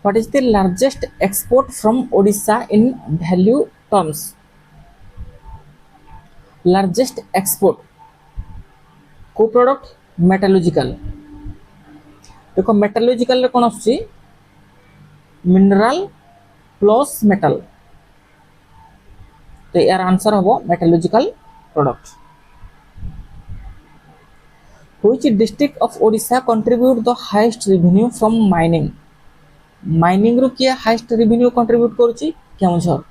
What is the largest export from Odisha in value terms? Largest export को product? मेटालॉजिकल। देखो मेटालॉजिकल रे कोन आछि? Mineral plus metal, तो यार answer हबो मेटालॉजिकल product. Which district of Odisha contribute the highest revenue from mining? Mining रो किया highest revenue contribute करूची? Keonjhar.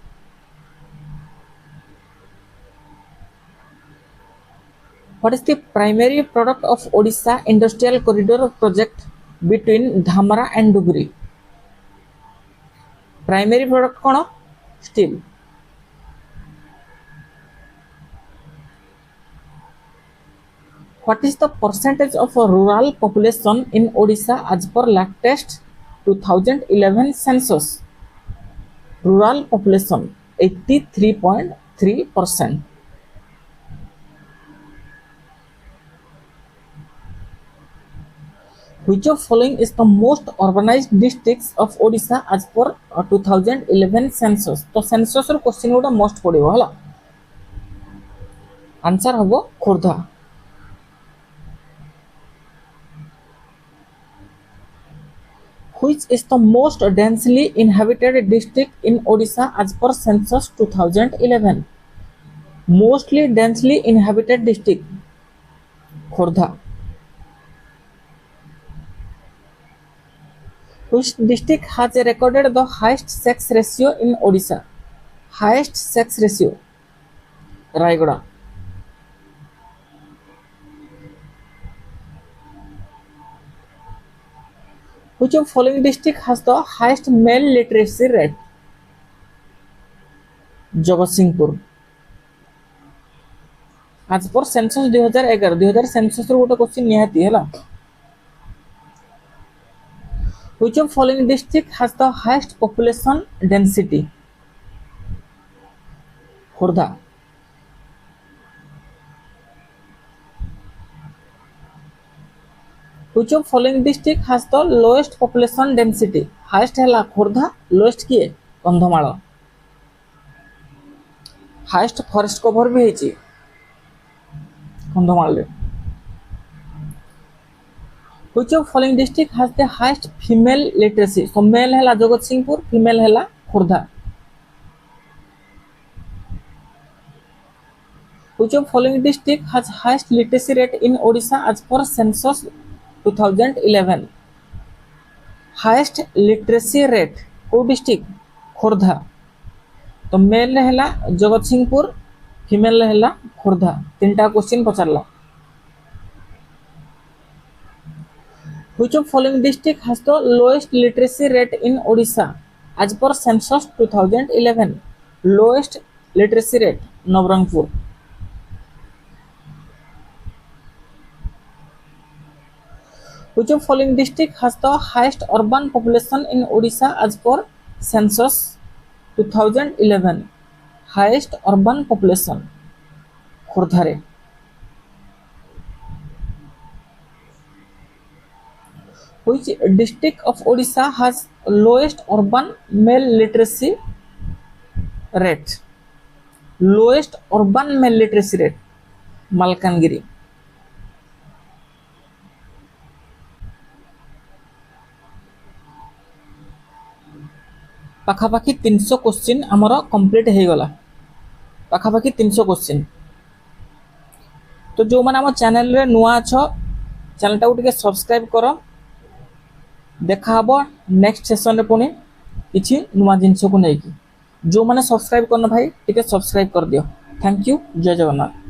What is the primary product of Odisha industrial corridor project between Dhamara and Dugri? Primary product cone? Steel. What is the percentage of rural population in Odisha as per latest 2011 census? Rural population 83.3%. Which of following is the most urbanized districts of Odisha as per 2011 census? तो census रो question गोटा most पड़िबो हला। Answer हबो Khordha. Which is the most densely inhabited district in Odisha as per census 2011? Mostly densely inhabited district Khordha. Which district has recorded the highest sex ratio in Odisha? Highest sex ratio Raigada. Which of following district has the highest male literacy rate? Jagatsinghpur. आज पर census 2011 census रो गोटे question निहाती हैला। Which of following district has the highest population density? Khordha. Which of following district has the lowest population density? Highest है Khordha, lowest किए Kandhamal highest forest cover भी होती Kandhamal Which of following district has the highest female literacy? So male है जगत Singhpur, female है Khurda. Which of following district has highest literacy rate in Odisha as per census 2011? Highest literacy rate को district Khurda. तो male है जगत Singhpur, female है खुर्दा. तीनटा question पचारला. Which of following district has the lowest literacy rate in Odisha as per census 2011? Lowest literacy rate Nabarangpur. Which of following district has the highest urban population in Odisha as per census 2011? Highest urban population Khordhare. Which district of Odisha has lowest urban male literacy rate? Lowest urban male literacy rate Malkangiri. पाखापाखि 300 question आमर complete हो गला. पाखापाखि 300 question. तो जो मैंने आम channel रे नुआ अछ चैनल टाको टिके सब्सक्राइब करो. देखा हबो नेक्स्ट सेशन रे पुणी किछि नुआ जिंस को नहीं कि जो मैंने सब्सक्राइब करना भाई टिके सब्सक्राइब कर दियो. Thank you. जय जगन्नाथ.